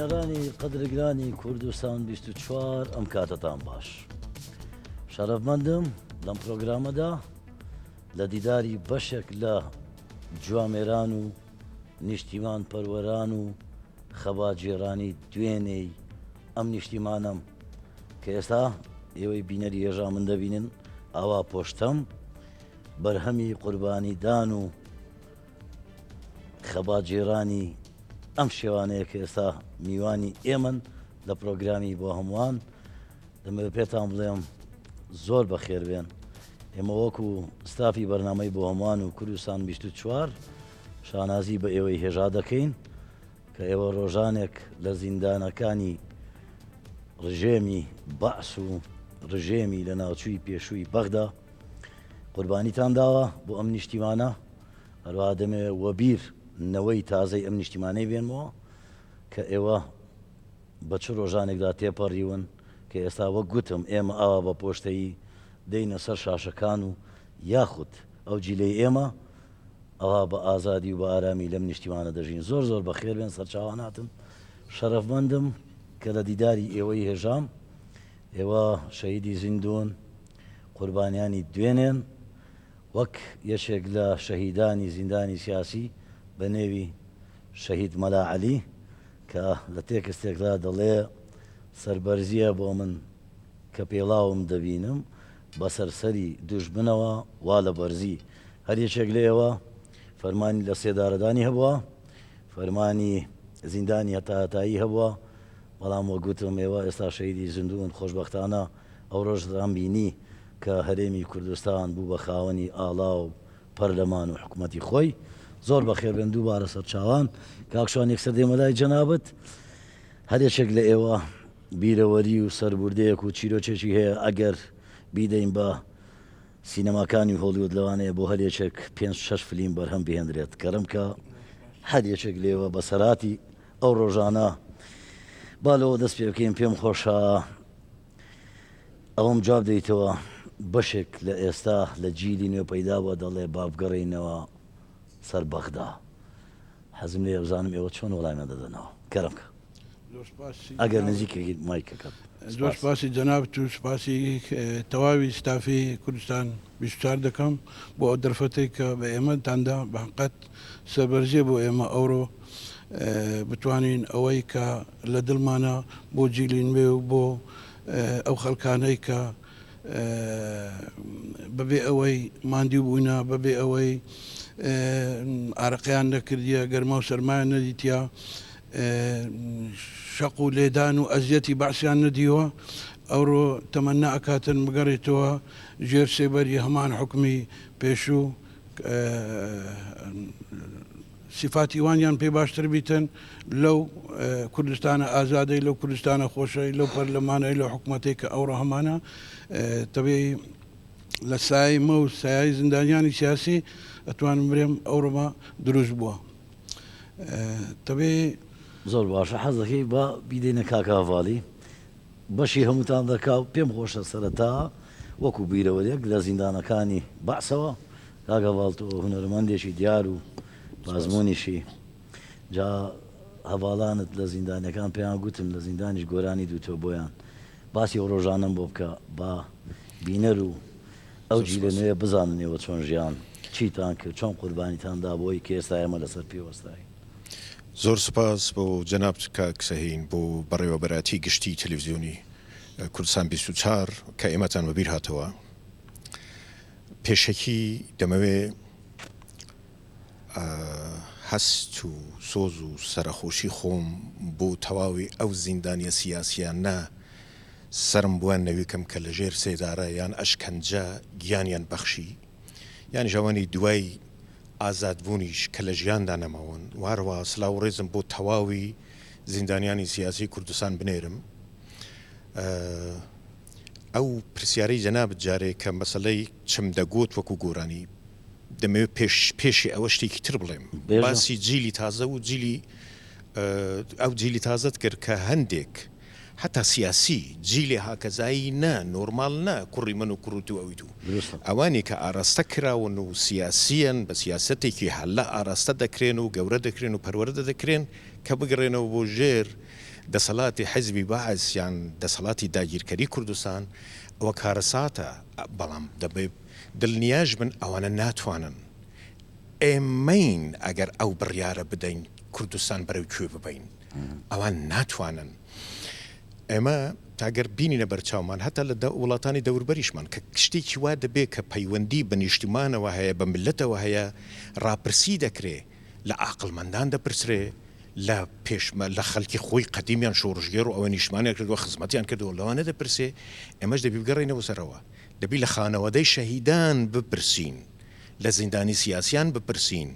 بینەرانی قەدرگرانی کوردستان 24 ئەم کاتتان باش. شەرەفمەندم لەم پرۆگرامەدا لە دیداری بەشێک لە جوامێران و نیشتیمان پەروەران و خەباجێرانی دوێنەی ئەم نیشتیمانم کە ئێستا ئێوەی بینەری هێژا من دەبینن ئاوا پۆشتەم بەرهەمی قوربانیدان و خەباجێرانی ئەم شێوانەیە کە ئێستا میوانی ئێمن لە پرۆگرامی بۆ هەمووان دەمەوێت پێتان بڵێم زۆر بەخێر بێن. ئێمە وەکو ستافی بەرنامەی بۆ هەمووان و کوردستان 24 شانازی بە ئێوەی هێژا دەکەین کە ئێوە ڕۆژانێک لە زیندانەکانی ڕژێمی بەعس و ڕژێمی لە ناوچووی پێشووی بەغدا قوربانیتان داوە بۆ ئەم نیشتیمانە. هەروەها دەمەوێت وەبیر نەوەی تازەی ئەم نیشتیمانەی بێنمەوە کە ئێوە بە چ ڕۆژانێکدا تێپەڕیون کە ئێستا وەک گوتم ئێمە ئاوا بە پۆشتایی دەینە سەر شاشەکان و یاخود ئەو جیلەی ئێمە ئەوا بە ئازادی و بە ئارامی لەم نیشتیمانە دەژین. زۆر زۆر بەخێر بێن سەرچاواناتم. شەرەفمەندم کە لە دیداری ئێوەی هێژام. ئێوە شەهیدی زیندوون قوربانیانی دوێنێن وەک یەکێک لە شەهیدانی زیندانی سیاسی بە نێوی شەهید مەلا عەلی کە لە تێکستێکدا دەڵێ سەربەرزیە بۆ من کە پێڵاوم دەبینم بە سەرسەری دوژمنەوە وا لە بەرزی. هەر یەکێک لە ئێوە فەرمانی لە سێدارەدانی هەبووە، فەرمانی زیندانی هەتاهەتایی هەبووە، بەڵام وە گوتم ئێوە ئێستا شەهیدی زیندوون خۆشبەختانە ئەو ڕۆژدان بینی کە هەرێمی کوردستان بوو بە خاوەنی ئاڵا و پەرلەمان و حکوومەتی خۆی. زۆر بەخێر بێن دووبارە سەرچاوان. کاکشوان یەکسەر دێمەلای جەنابەت. هەر یەکێک لە ئێوە بیرەوەری و سەربوردەیەک و چیرۆکێکی هەیە ئەگەر بیدەین بە سینەماکانی هۆلیوود لەوانەیە بۆ هەر یەکێک 5-6 فیلم بەرهەم بهێنرێت کەرم کە هەر یەکێک لێوە بەسەراتی ئەو ڕۆژانە بالەوە دەست پێ بکەین. پێم خۆشە ئەوم جواب دەیتەوە بەشێک لە ئێستا لە جیلی نوێ پەیدا بووە دەڵێ بابگەڕێینەوە سەر بەغدا. حەزم لێ بزانم ئێوە چۆن وەڵامە دەدەنەوە کەرمکە ئەگەر نزیکێکی مایکەکەت. زۆر سپاسی جەنابەت و سپاسی تەواوی ستافی کوردستان 24 دەکەم بۆ ئەو دەرفەتێک کە بە ئێمەتاندا بە حقیقەت سەربەرزیە بۆ ئێمە ئەوڕۆ بتوانین ئەوەی کە لە دڵمانە بۆ جیلی نوێ و بۆ ئەو خەڵکانەی کە بەبێ ئەوەی ماندوو بووینە بەبێ ئەوەی ئارەقیان نەکردیە گەرمە و سەرمایە نەدیتیا شەق و لێدان و ئەزیەتی بەعسیان نەدیوە ئەوڕۆ تەمەنا ئەکاتن بگەڕێتەوە ژێر سێبەری هەمان حکمی پێشوو سیفاتی وانیان پێ باشتر بیتن لەو کوردستانە ئازادەی لەو کوردستانە خۆشەی لەو پەرلەمانەی لەو حکوومەتێک کە ئەوڕە هەمانە تەبێ لە سای مە و سایای زیندانیانی سیاسی ئەتوانم برێم ئەوڕۆمە دروست بووە. تەبێ زۆر باشە حەز دەکەی بە بیدەینە کاکاڤاڵی بەشی هەمووتان دەکا و پێم خۆشە سەرەتا وەکو بیرەوەرێک لە زیندانەکانی بەعسەوە کاکاڤاڵ تۆ هونەرمەندێکی دیار و بازمۆنیشی جا هەواڵانت لە زیندانەکان پێیان گوتم لە زیندانیش گۆرانی دووتۆ بۆیان باسی ئەو ڕۆژانم بۆ بکە با بینەر و ئەو جیلە نوێ بزاننەوە چۆن ژیان چیتان کرد چۆن قوربانیتاندا بۆی کە ئێستا ئێمە لەسەر پێوەستایی. زۆر سپاس بۆ جەناب کاکسەهین بۆ بەڕێوەبەراتی گشتی تەلەڤیزیۆنی کوردستان 24 کە ئێمەتان بەبیر هاتەوە. پێشەکی دەمەوێ هەست و سۆز و سەرخۆشی خۆم بۆ تەواوی ئەو زیندانیە سیاسیان نا سرم بووان نەویکەم کە لە ژێر سێدارە یان ئەشکەنجە گیانیان بەخشی یان ژەوانی دوای ئازادبوونیش کە لە ژیاندا نەماون واروە سلااو ڕێزم بۆ تەواوی زیندانیانی سیاسی کوردستان بنێرم. ئەو پرسیارەی جەنابەت جارێ کە مەسەلەی چم دەگوت وەکو گۆرانی دەمەوێت پێشی ئەوە شتێکی تر بڵێم باسی جیلی تازە و جیلی ئەو جیلی تازت کرد کە هەندێک حتا سیاسی جیلی هاکەزایی نا نۆرمال نا کوڕی من و کوڕ و ئەوی تو ئەوانی کە ئاراستە کراون و سیاسیەن بە سیاسەتێکی هەلە ئاراستە دەکرێن و گەورە دەکرێن و پەروەردە دەکرێن کە بگەڕێنەوە بۆ ژێر دەسەڵاتی حیزبی بەعز یان دەسەڵاتی داگیرکەری کوردستان ئەوە کارەساتە بەڵام دەبێ دڵنیاش بن ئەوانە ناتوانن ئێمەین ئەگەر ئەو بڕیارە بدەین کوردستان بەرەو کوێ ببین ئەوان ناتوانن ئێمە تاگەر بینینە بەرچاومان هەتا لە وڵاتانی دەوروبەریشمان کە شتێکی وا دەبێت کە پەیوەندی بە نیشتیمانەوە هەیە بە ملەتەوە هەیە ڕاپرسی دەکرێ لە عاقڵمەندان دەپرسرێ لە پێشمە لە خەڵکی خۆی قەدیمیان شۆڕژگەر و ئەوە نیشتمانیان کردووە خزمەتیان کردووە لەوانە دەپرسێ ئێمەش دەبی بگەڕێنەوە سەرەوە دەبی لە خانەوەدەی شەهیدان بپرسین لە زیندانی سیاسیان بپرسین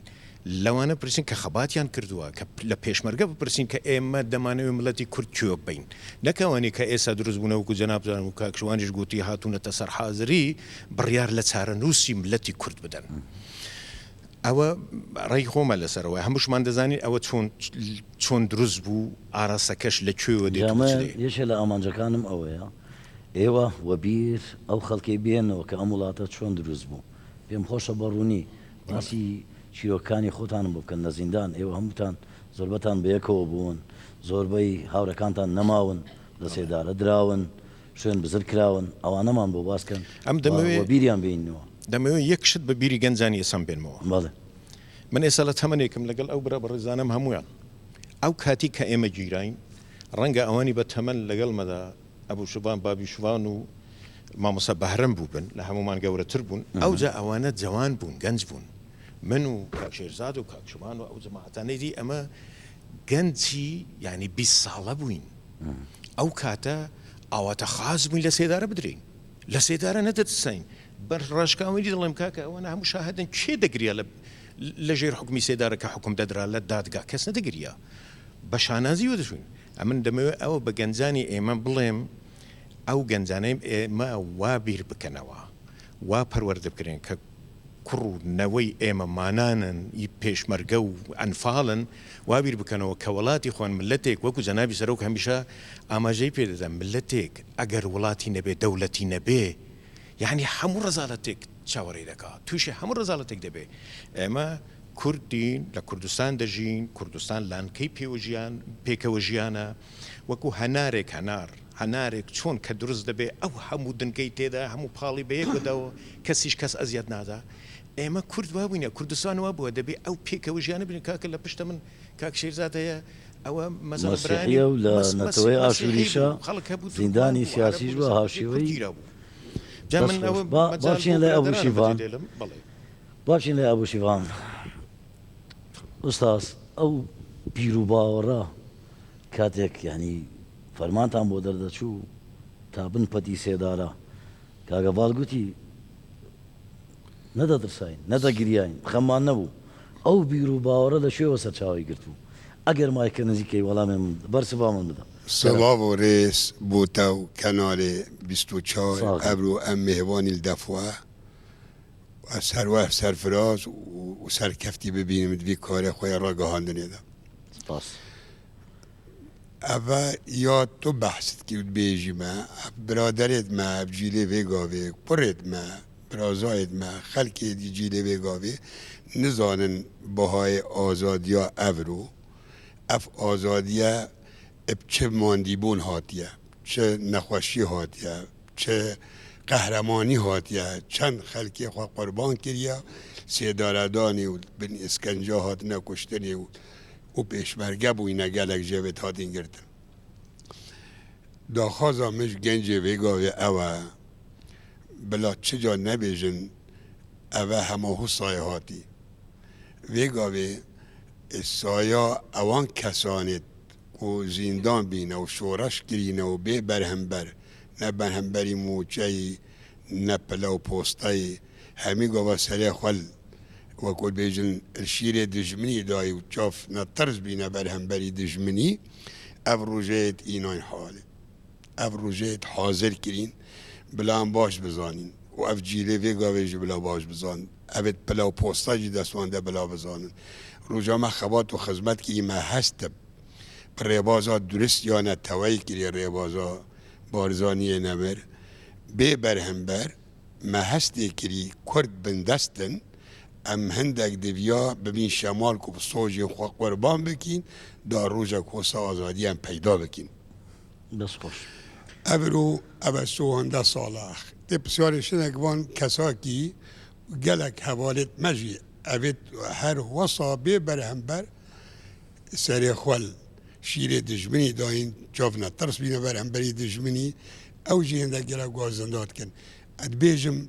لەوانە پرسین کە خەباتیان کردووە کە لە پێشمەرگە بپرسین کە ئێمە دەمانەوێت ملەتی کورد کوێ بین نەکەوانی کە ئێستا دروست بوونەوەکو جەنابزان و کاکشوانیش گوتی هاتوونەتە سەر حازری بڕیار لە چارەنووسی ملەتی کورد بدەن ئەوە ڕێی خۆمە لەسەرەوە هەمووشمان دەزانین ئەوە چۆن دروست بوو ئاراستەکەش لە کوێوە یەشە لە ئامانجەکانم ئەوەیە ئێوە وەبیر ئەو خەڵکی بێنەوە کە ئەم وڵاتە چۆن دروست بوو پێم خۆشە بەڕوونی باسی چیرۆکانی خۆتانم بکەن لە زیندان ئێوە هەمووتان زۆربەتان بەیەکەوە بوون زۆربەی هاوڕەکانتان نەماون لە سێدارە دراون شوێن بزر کراون ئەوانەمان بۆ باسکەن ئەم دەمەوێت بیریان بینەوە دەمەوێت یەکشت بە بیری گەنجانی ئێسم بێنمەوە بەڵێ من ئێستا لە تەمەنێکم لەگەڵ ئەو برا بەڕێزانم هەمویان ئەو کاتی کە ئێمە گیراین ڕەنگە ئەوانی بە تەمەن لەگەڵ مەدا ئەبوو شوبان بابی شوان و مامۆستا بەهرەم بوو بن لە هەمومان گەورەتر بوون ئەوجا ئەوانە جوان بوون گەنج بوون من و کاکشێرزاد و کاکشمان و ئەو جەماعەتانەی دی ئەمە گەنجی یعنی 20 ساڵە بووین ئەو کاتە ئاواتە خاز بووین لە سێدارە بدرین لە سێدارە نەدەتسین بەر ڕاشکاوی دڵێم کاکە ئەوانە هەموو شاهدن کێ دەگریا لە ژێر حکمی سێدارە کە حکم دەدرا لە دادگا کەس نەدەگریا بە شانازی وە دەچوین ئەمن دەمەوێت ئەوە بە گەنجانی ئێمە بڵێم ئەو گەنجانەی ئێمە وا بیر بکەنەوە وا پەروەردە بکرێن کە کوڕنەوەی ئێمە مانانن پێشمەرگە و ئەنفاڵن وابیر بکەنەوە کە وڵاتی خۆن ملەتێک وەکو جەنابی سەرۆک هەمیشە ئاماژەی پێدەدا ملەتێک ئەگەر وڵاتی نەبێ دەوڵەتی نەبێ یعنی هەموو ڕزالەتێک چاوەڕێ دەکات تووشی هەموو ڕزالەتێک دەبێ ئێمە کوردین لە کوردستان دەژین کوردستان لانکەی پێکەوە ژیانە وەکو هەنارێک چۆن کە دروست دەبێ ئەو هەموو دنگەی تێدا هەموو پاڵی بەیەکداوە کەسیش کەس ئەزیاد نادا ئێمە کورد وابووینە کوردستان وا بووە دەبێ ئەو پێکەوە ژیانە بین کاکە لە پشتە من کاک شێرزادەیە ئەوە مەسیحیە و لە نەتەوەی ئاشوریشە زیندانی سیاسیش بووە هاوشێوەی باشین لە ئەبوو شیڤان ئوستاز ئەو بیر و باوەڕە کاتێک یعنی فەرمانتان بۆ دەردەچوو تا بن پەتی سێدارە کاگەڤاڵ گوتی نەدەدرساین نەدەگریاین خەممان نەبوو ئەو بیر و باوەڕە لە شوێوە سەرچاوی گرتوو ئەگەر مایکە نزیکەی وەڵامێن بەرسبامن بدە سڵاو و ڕێز بۆتە و کەناڵێ 24 ئەبرو ئەم میهوانی دەفوە سەروە سەرفراز و سەرکەفتی ببینم دوی کارە خۆی ڕگەهاندنێدا ئەڤە یا تۆ بەحست کرد بێژی مە برادرێت مە ئەبجیلێ vێگاوێ کوڕێت مە برازایت مە خەلکێتی جیلێ vێگاوێ نزانن بەهای ئازادیا ئەڤرۆ ئەف ئازادیە چه ماندیبوون هاتیە چه نەخۆشی هاتیە چه قەهرەمانی هاتیە چەند خەلکی خوا قوربان کردیە سێدارەدانی و بن ئیسکەنجا هاتنە کوشتنی و پێشمەرگە بووینە گەلێک ژێوێت هاتین گرتن داخوازا مش گەنجێ vێگاوێ ئەوە بلا چجا نەبێژن ئەوە هەماهوو سایە هاتی vێگاوێ سایا ئەوان کەسانێت و زیندان بینە و شۆڕەش کرینە و بێ بەرهەمبەر نە بەرهەمبەری موچەی نە پلە و پۆستەی هەمی گۆڤە سەرێ خوەل وەکو بێژن شیرێ دژمنی دایی و چاف نەتەرز بینە بەرهەمبەری دژمنی ئەڤ ڕۆژەیەت ئینۆین حاڵێ ئەڤ ڕۆژەیەت حازر کرین بلان باش بزانین و ئەڤ جیلێ vێگاوێژی بلا باش بزانن ئەوێت پلە و پۆستەجی دەسوانده بلا بزانن ڕۆژەمە خەبات و خزمەت کی ئیمە هەستە ڕێبازا درست یانە تەوەی کردێ ڕێبازا بارزانیە نەمر بێ بەرهەمبەر مە هەستێ کردی کورد بندەستن ام هندك دبیا ببین شمال کو صوجی خو قربان بکین دا روزا کو آزادی هم پیدا بکین بس خوش ابرو ابسو هنده صالح ده بسیار شنگوان کسا کی گلک حوالت مجی اوید هر وصا بی برهمبر سری خوال شیر دجمنی داین جافنا ترس بینه برهمبری دجمنی او جی هنده گلک گازنداد کن اد بیجم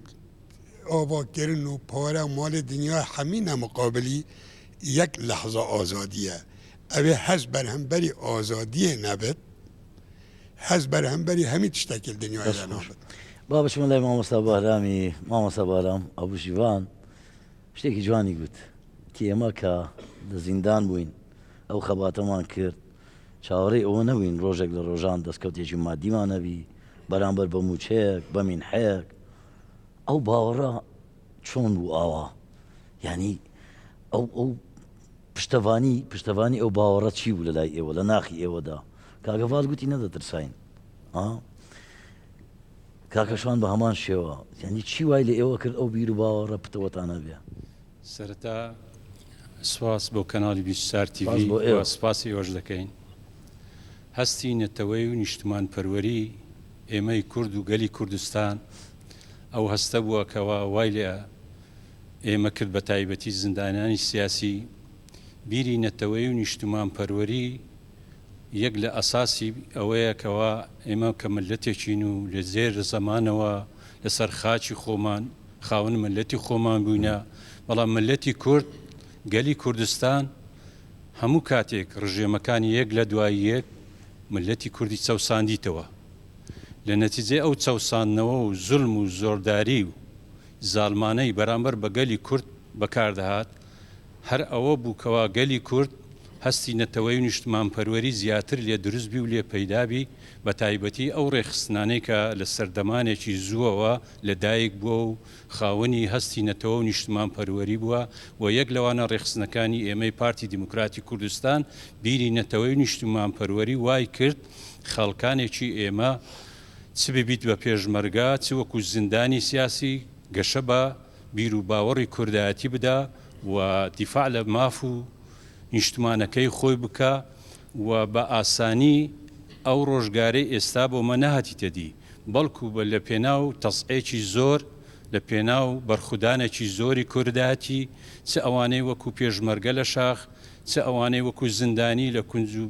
آوا کرن و پاره مال دنیا همین مقابلی یک لحظه آزادیه اوی حز برهمبری آزادیه نبید حز برهمبری همین تشتکل دنیا بس ایران خوش نبید بابش مڵێ مامۆستا بەهرامی مامۆستا بەهرام ئەبوو شیڤان شتێکی جوانی گوت تی ئێمە کە لە زیندان بووین ئەو خەباتەمان کرد چاوەڕێی ئەوە نەبووین ڕۆژێک لە ڕۆژان دەستکەوتێکی مادیمان نەبی بەرامبەر بە موچەیەک بە مینحەیەک ئەو باوەڕە چۆن بوو ئاوا یعنی ئەو پشتەوانی ئەو باوەڕە چی بوو لە لای ئێوە لە ناخی ئێوەدا کاگەڤال گوتی نەدەترساین کاکەشان بە هەمان شێوە یعنی چی وای لە ئێوە کرد ئەو بیر و باوەڕە پتەوەتانە بێ سەرەتا سواس بۆ کەناڵی 24 سپاس تیڤی بۆ ئێوە. سپاسی ئێوەش دەکەین هەستی نەتەوەی و نیشتمان پەروەری ئێمەی کورد و گەلی کوردستان ئەو هەستە بووە کەوا وای لێ ئێمە کرد بە تایبەتی زیندانانی سیاسی بیری نەتەوەی و نیشتمان پەروەری یەک لە ئەساسی ئەوەیە کەوا ئێمە کە ملەتێکین و لە زێر زەمانەوە لەسەر خاچی خۆمان خاوەن ملەتی خۆمان بووینە بەڵام ملەتی کورد گەلی کوردستان هەموو کاتێک ڕژێمەکانی یەک لە دوای یەک ملەتی کوردی چەوساندیتەوە لە نەتیجەی ئەو چەوساندنەوە و زولم و زۆرداری و زاڵمانەی بەرامبەر بە گەلی کورد بەکاردەهات هەر ئەوە بوو کەوا گەلی کورد هەستی نەتەوەی و نیشتمان پەروەری زیاتر لێ دروست بی و لێ پەیدابی بە تایبەتی ئەو ڕێخستانەی کە لە سەردەمانێکی زووەوە لەدایک بووە و خاوەنی هەستی نەتەوە و نیشتمان پەروەری بووە و یەک لەوانە ڕێخستنەکانی ئێمەی پارتی دیموکراتی کوردستان بیری نەتەوەی و نیشتمان پەروەری وای کرد خەڵکانێکی ئێمە چ ببیت بە پێشمەرگا چ وەکو زیندانی سیاسی گەشە بە بیر و باوەڕی کوردایەتی بدا و دیفاع لە ماف و نیشتمانەکەی خۆی بکە و بە ئاسانی ئەو ڕۆژگارەی ئێستا بۆمە نەهاتیتە دی بەڵکو بە لە پێناو تەسعێکی زۆر لە پێناو بەرخودانێکی زۆری کوردایەتی چ ئەوانەی وەکو پێشمەرگە لە شاخ چ ئەوانەی وەکو زیندانی لە کونج و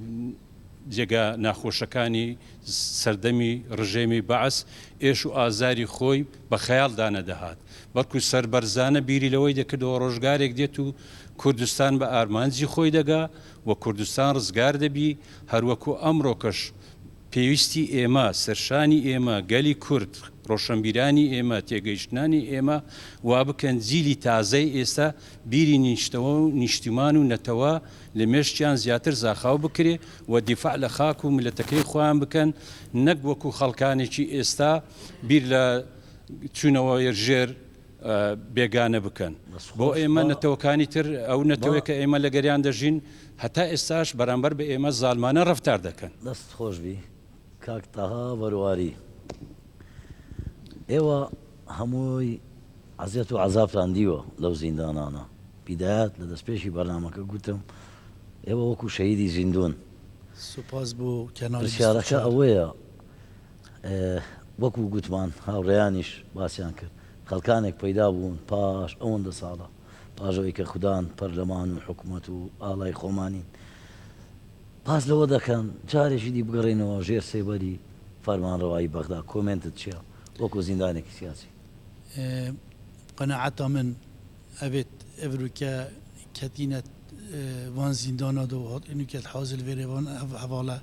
جێگا ناخۆشەکانی سەردەمی ڕژێمی بەعس ئێش و ئازاری خۆی بە خەیاڵدا نەدەهات بەڵکو سەربەرزانە بیری لەوەی دەکردەوە ڕۆژگارێک دێت و کوردستان بە ئارمانجی خۆی دەگا و کوردستان ڕزگار دەبی هەروەکو ئەمڕۆکەش پێویستی ئێمە سەرشانی ئێمە گەلی کورد ڕۆشنبیرانی ئێمە تێگەیشتنانی ئێمە وا بکەن جیلی تازەی ئێستا بیری نیشتەوە و نیشتیمان و نەتەوە لە مێشتیان زیاتر زاخاو بکرێ و دیفاع لە خاک و ملەتەکەی خۆیان بکەن نەک وەکو خەڵکانێکی ئێستا بیر لە چوونەوە ژێر بێگانە بکەن بۆ ئێمە نەتەوەکانی تر ئەو نەتەوەی کە ئێمە لە گەریان دەژین هەتا ئێستاش بەرامبەر بە ئێمە زاڵمانە ڕەفتار دەکەن دەست خۆش بی کاک تەها بەرواری ئێوە هەمووی عەزیەت و عەزابتان دیوە لەو زیندانانە بیدایەت لە دەستپێشی بەرنامەکە گوتم ئێوە وەکو شەهیدی زیندون سوپاس بۆ کەناڵی پرسیارەکە ئەوەیە وەکو گوتمان هاوڕێیانیش باسییان کرد خەڵکانێک پەیدا بوون پاش ئەوەندە ساڵە پاژەوەی کە خوددان پەرلەمان و حکوومەت و ئاڵای خۆمانین پاس لەوە دەکەن جارێکی دی بگەڕێنەوە ژێر سێبەری فەرمانڕەوایی بەغدا کۆمنتت چییە وەکو زیندانێکی سیاسی قەنەعەتا من ئەبێت ئەڤروکە کەتینە وان زیندانە دەوات ئینوکەت حازل وێرێوان هەواڵە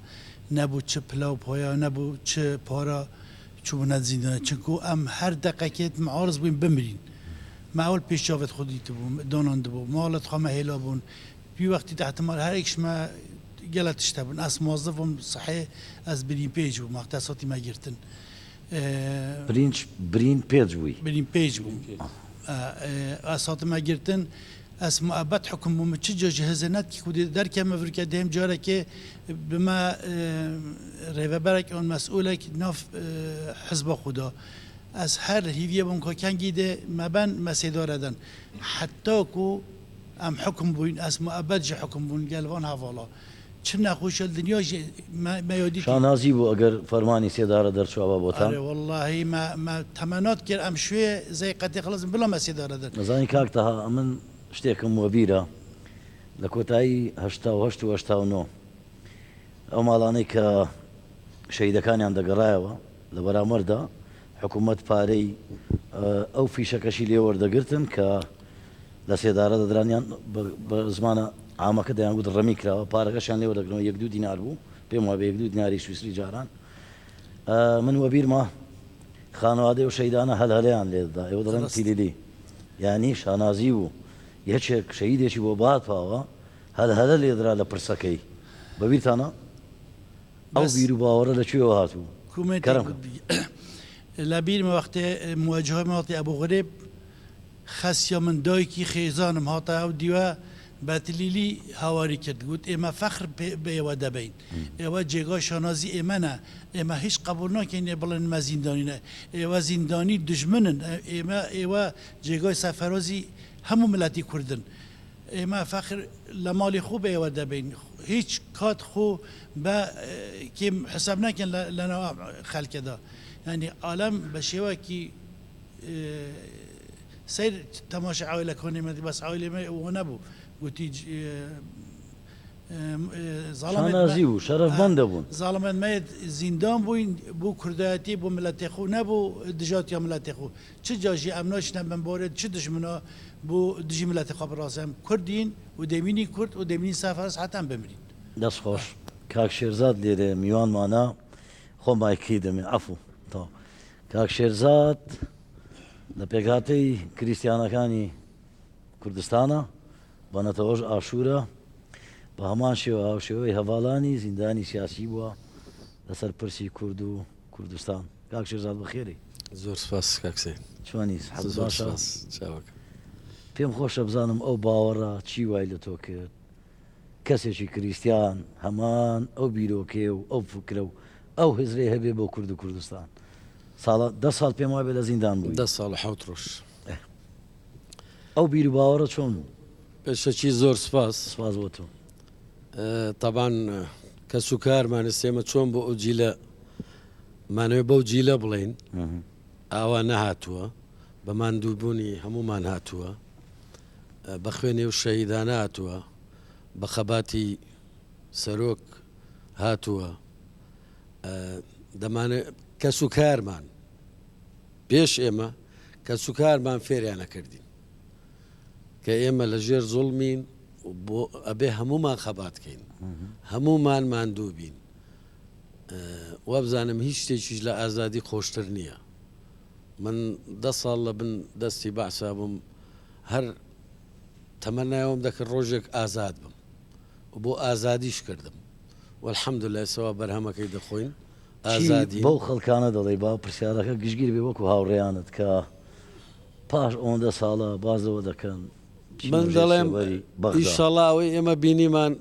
نەبوو چ پلا و پۆیا نەبوو چ پارە چوبوونەت زیندانە چونکو ئەم هەر دەقەکێت معارز بووین بمرین معول پێشاوت خودی بووم دۆنان دەبوو ماڵەت خەمە هێلا بوون پێی وەختی تحتمال هەرێکشمە گەلە تشتە بوون ئەس مۆزەفم سەحێ ئەس برین پێج بوو مەختەسەتی مەگرتن برین پێج بووی برین پێج بووم ئەساتە مەگرتن ئەس مؤبەت حکم بووم چ جۆژ هەزەنەتی کودی دەرکە مەڤرکە دێم جارێکێ بمە ڕێڤەبەرێک ئەوان مەسئولێک ناف حزبە خودا از هر هیویه بون که کنگی ده مبن مسیدار دن حتی کو ام حکم بوین از مؤبد جه حکم بوین گلوان حوالا چه نخوش الدنیا ما یادی شانازی بو اگر فرمانی سیدار در شعبا بوتان آره والله ما تمنات کر ام شوی زي قد خلاص بلا مسیدار دن نزانی کاک تها من شتێکم وەبیرە لە کۆتایی هەشتا و هەشت و هەشتا و نۆ ئەو ماڵانەی کە شەیدەکانیان دەگەڕایەوە لە بەرامەردا حکوومەت پارەی ئەو فیشەکەشی لێ وەردەگرتن کە لە سێدارە دەدرانیان بە زمانە عامەکە دەیانگوت ڕەمی کراوە پارەکەشیان لێ وەردەگرنەوە 1-2 دینار بوو پێم وابێ 1-2 دیناری سویسری جاران من وەبیرمە خانەوادەی و شەیدانە هەلهەلەیان لێ دەدا ئێوە دەڵێن تیلیلی یعنی شانازی بوو یەکێک شەیدێکی بۆ باتپاوە هەلهەلە لێدرا لە پرسەکەی بەبیرتانە ئەو بیر و باوەڕە لەکوێوە هاتوو كرم لبير ما وقت مواجهة ما وقت أبو غريب خسيا من دايكي خيزانم هاتا أو ديوا باتليلي هواري كد قلت إما فخر بيوا دبين إما جيغا شانازي إمانا إما هيش قبولنا كين بلن ما زندانينا إما زنداني دجمنن إما جيغا سفرازي همو ملاتي كردن إما فخر لمالي خو بيوا دبين هيش كات خو با كيم حسابنا كان لنا خلق دا يعني عالم بشيوه كي سير تماشا عائلة كوني بس عائلة ما ونبو قلت شانازی بوو شەرەفمەندە بوون ظالمان ما زیندان بوین بو کردایەتی بۆ ملەتی خۆ نەبوو دژاتیا ملەتی خۆ چ جاژی ئەم ناشنە بم بۆرێت چ دژمنە بۆ دژی ملەتی خۆ بڕاستم کوردین و دەمینی کورد و دەمینی سافرس حتان بمرین دەست خۆش کاک شێرزاد لێرێ میوانمانە خۆمایکی دەمێ عەفو تا کاک شێرزاد لە پێکهاتەی کریسیانەکانی کوردستانە بەنەتەوەش ئاشوورە بە هەمان شێوە هاوشێوەی هەواڵانی زیندانی سیاسی بووە لەسەر پرسی کورد و کوردستان کاک شێرزاد بەخێری زۆر سپاس کاکسێ چوانیز زۆر سپاس چاوەکە پێم خۆشە بزانم ئەو باوەڕە چی وای لە تۆ کرد کەسێکی کریسیان هەمان ئەو بیرۆکێ و ئەو فکرە و ئەو هزرێ هەبێ بۆ کورد و کوردستان ساڵە 10 ساڵ پێم وابێ لە زیندان بووی 10 ساڵ حوت ڕۆژ ئەو بیر و باوەڕە چۆن بوو پێشەکی زۆر سپاس سپاس بۆ تۆ طبعاً کەس و کارمانە سێمە چۆن بۆ ئەو جیلە مانەوێ بەو جیلە بڵێن ئاوا نەهاتووە بە ماندووبوونی هەمومان هاتووە بە خوێنێ و شەهیدانە هاتووە بە خەباتی سەرۆک هاتووە دەمانێت کەس و کارمان پێش ئێمە کەس و کارمان فێریانە کردین کە ئێمە لە ژێر زوڵمین بۆ ئەبێ هەمومان خەباتکەین هەمومان ماندوو بین وابزانم هیچ شتێکیش لە ئازادی خۆشتر نییە من 10 ساڵ لە بن دەستی بەعسا بووم هەر تەمەنایەوەم دەکرد ڕۆژێک ئازاد بم بۆ ئازادیش کردم والحەمدولای سەوا بەرهەمەکەی دەخۆین ئازادی بەو خەڵکانە دەڵێ با پرسیارەکە گشتگیر بێ وەکو هاوڕێیانت کە پاش ئەوەندە ساڵە بازەوە دەکەن من دەڵێم ئیشەڵاوی ئێمە بینیمان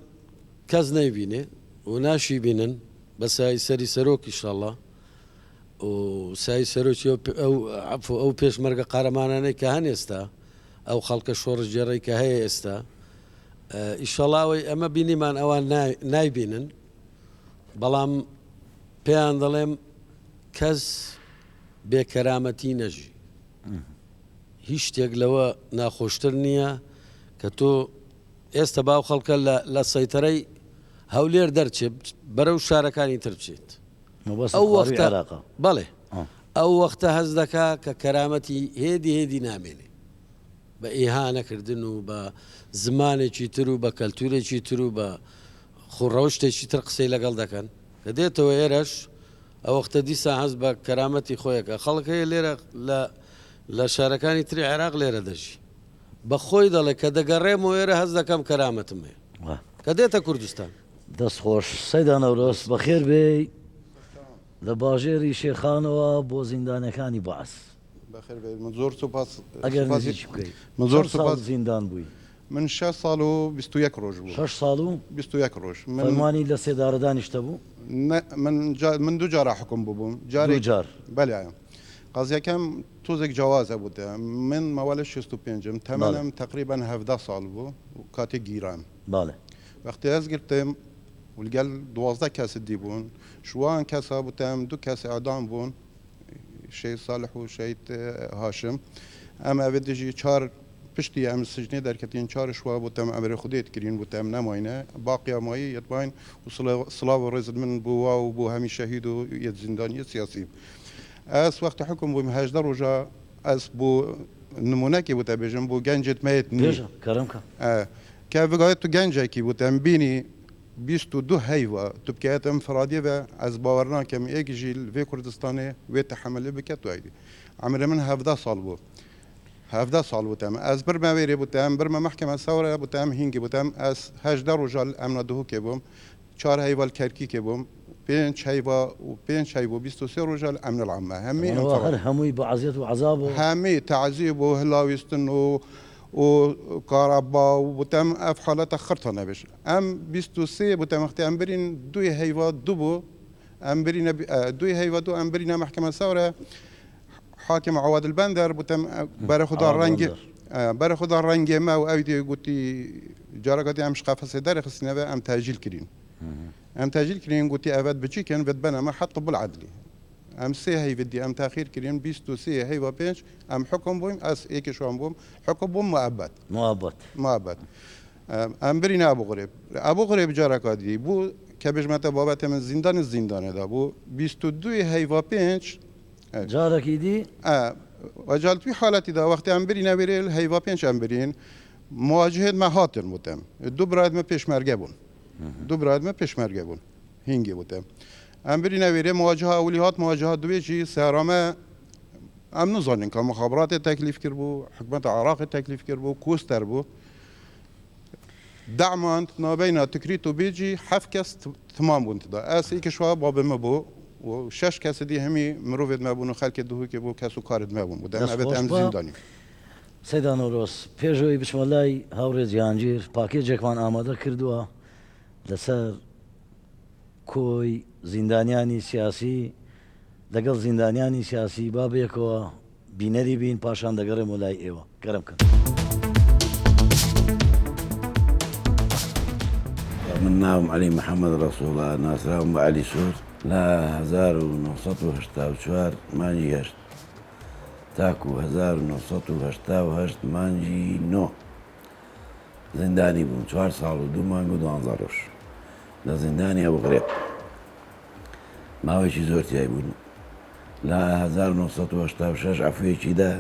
کەس نەیبینێ و ناشی بینن بە سای سەری سەرۆک ئیشەڵا و سای سەرۆکی ئەو پێشمەرگە قارەمانانەی کە هەن ئێستا ئەو خەڵکە شۆڕش جێڕی کە هەیە ئێستا ئیشەڵاوی ئەمە بینیمان ئەوان نایبینن بەڵام پێیان دەڵێم کەس بێکەرامەتی نەژی هیچ شتێک لەوە ناخۆشتر نییە کە تۆ ئێستا باو خەڵکە لە سەیتەرەی هەولێر دەرچێت بەرەو شارەکانی تر بچێت ئەو وەختە بەڵێ ئەو وەختە هەز دەکا کە کەرامەتی هێدی نامێنێ بە ئیهانەکردن و بە زمانێکی تر و بە کەلتورێکی تر و بە خوڕەوشتێکی تر قسەی لەگەڵ دەکەن کە دێتەوە ئێرەش ئەو وەختە دیسا هەز بە کەرامەتی خۆیەکە خەڵکەیە لێرە لە شارەکانی تری عێراق لێرە دەژی بە خۆی دەڵێ کە دەگەڕێمەوە ئێرە هەز دەکەم کەرامەتم هەیە کە دێتە کوردستان دەستخۆش سەیدا نەورۆست بەخێر بێ لە باژێری شێخانەوە بۆ زیندانەکانی باس من زۆر سوپاس ئەگەر نزیک بکەیت من زۆر سوپاس زیندان بووی من 6 ساڵ و 21 ڕۆژ بوو 6 ساڵ و 21 ڕۆژ فەرمانی لە سێدارە دانیشتە بوو من دوو جارە حکم بووم جار بەڵێ قضیه کم توزک جوازه بوده من موال 65 تمام تقریبا 17 سال بود و کاتی گیران بله وقتی از گرفتم ولقال 12 کس دیبون شوان کسا بودم 2 کس اعدام بون شيء صالح وشيء هاشم اما بدجي 4 پشتی ام سجنی در کتین 4 شوا بودم امر خودت کرین بودم نماینه باقی مایی یتباین و صلاة رزد من بوا و بو همی شهید و یت زندانی سیاسی از وقت حکم بو مهاجدر رجا از بو نمونه کی بوده بجم بو گنجت میت نی بيجا كرم که وقایت تو گنجه کی بودم بینی 22 هیوا تو بکیت انفرادی و از باورنا کم ایک جیل وی کردستانه وی تحمل بکت و ایدی عمر من 17 سال بود 17 سال بودم از بر مویری بودم بر محکمه ثوره بودم هنگی بودم از 18 رجال امن دهو که بوم 4 هیوال کرکی که بوم 5 هیوا و 5 هیوا 23 رجال امن العامه همي هر هموي بعزيت وعذاب همي تعذيب وهلاويستن و كهرباء وبتم اف حالات اخرتها نبش ام 23 بتم اختي امبرين دوي هيوا دوبو امبرين دوي هيوا دو امبرين محكمه ثوره حاكم عواد البندر بتم برخد الرنج برخد الرنج ما وايدي قلتي جارقتي امش قفص دار خصنا ام تاجيل كرين ام تاجيل كرين قلتي افاد بجي كان بتبنى ما حط بالعدلي ام سي هي بدي ام تاخير كريم 23 هي وبينش ام حكم بوم اس ايك شو ام بوم حكم بوم مؤبد ام برينا ابو غريب جاركادي بو كبجمت بابت من زندان دا بو 22 هي وبينش جارك يدي وجالت في حالتي دا وقت ام برينا بريل هي وبينش ام برين مواجهه ما هاتر متم دوبراد ما پیشمرگه بون هنگی بودم ام بری نویره مواجهات دویجی سهرامه ام نزانین که مخابرات تکلیف کر بو حکومت عراق تکلیف کر بو کوستر بو دعمان نابینا تکریت و بیجی 7 کس تمام بوند دا از ای کشوا باب ما بو و 6 کس دی همی مروفد ما بون و خلک دهو که بو کسو کارد ما بون بودم ابد ام زندانی سيدا نوروس بيجوي بسم الله هاوري جهانجير باكيجك من آماده كردوا لسر كوي زندانياني سياسي دقل زندانياني سياسي بابيكوا بينري بين باشان دقرم ولاي ايوا كرم كان من نام علي محمد رسول الله ناصرهم علي سور لا 1984 مانجي هشت تاكو 1988 مانجي نو زنداني بوم 4 سال و 2 مانگ و 12 روز لزنداني ابو غريب ما ويشي زورتي بون لا 1986 عفوية دا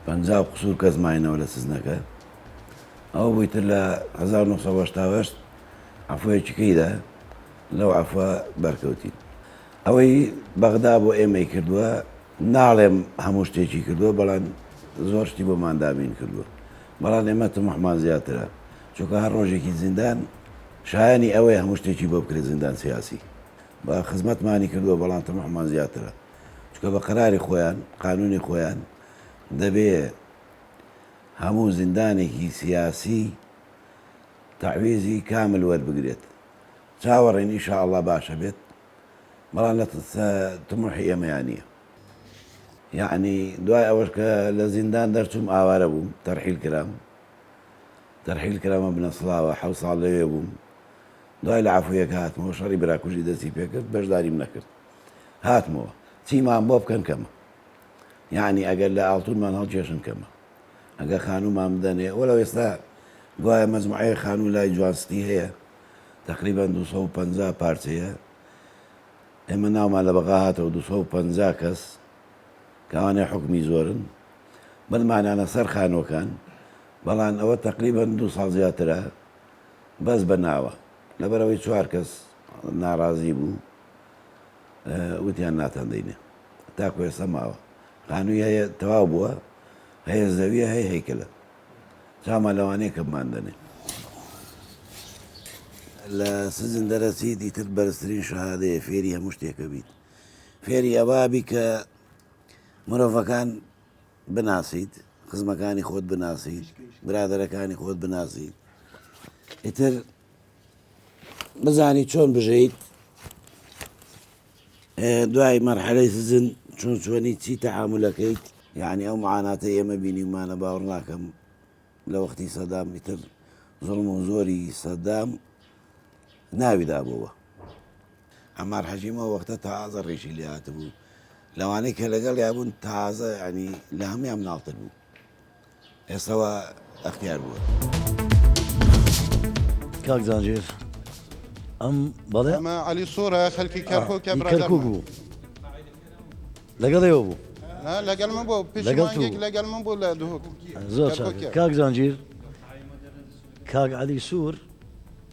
بنزاو قصور كز معينا ولا سزنكا او بيت لا 1988 عفوية كيدا لو عفوا بركوتين اوي بغداد و ايمي كردوا نعلم هموش تيجي كردوا بلان زورشتي بو ماندامين كردوا بلان ايما طموح زيادة شو كهر روجي كي زندان شايني اوي هموش تيجي بو بكري زندان سياسي بخدمت ماني كردوا بلان طموح زيادة شو بقراري خويان قانوني خويان دبي همو زنداني كي سياسي تعويزي كامل ورد بقريت شاورين ان شاء الله باشا بيت بلان لا طموحي ميانيه يعني دواي أول لزندان درتم آوار بوم ترحيل كلام ابن الصلاة حوص على بوم دواي العفوية هات مو شري براكوش إذا سيبك بجداري منكر هات مو تيما بوب كان كما يعني أقل لا أعطون ما نهجيشن كما أقل خانو ما مدني ولو يستا قوايا مجموعية خانو لا جوانستي هي تقريبا 250 بارتي اما ناو ما لبغاهات و 250 كس كان حكمي زورن بالمعنى أنا سر خانو كان بلان أو تقريبا 200 زياترة بس بناوة لبروي شواركس ناراضي بو وتيان ناتان دينه تاكو يسمعوا خانو هي توابوا هي الزاوية هي هيكلة ساما لواني كمان دني لسزن درسي دي تلبرسترين شهادة فيريها مشتيك بيت فيري أبابك مرافقان بناسيد خزمكاني خود بناسيد برادركاني خود بناسيد اتر بزاني شون بجيت دواي مرحلة سزن چۆنی چی تەحاملەکەیت یعنی ئەو معاناتە ئێمە بینیمانە باوەڕ ناکەم لە وەختی سەدام میتر زڵم و زۆری سەدام ناویدا بووە ئەمار حەجیمەوە وەختە تازە ڕێژی لێهاتە بوو لەوانەی کە لەگەڵ یابوون تازە ینی لە هەمویان مناڵتر بوو ئێستاوە ئەختیار بووە کاک زانجێر ئەم بەڵێ ئەمە علی سۆرە خەلکی کەرکک کەرکووک بوو لەگەڵێەوە بوو لەگەڵ من بۆ پێشمانگێک لەگەڵ من بۆ لە دووک زۆر کاک زانجیر کاک علی سوور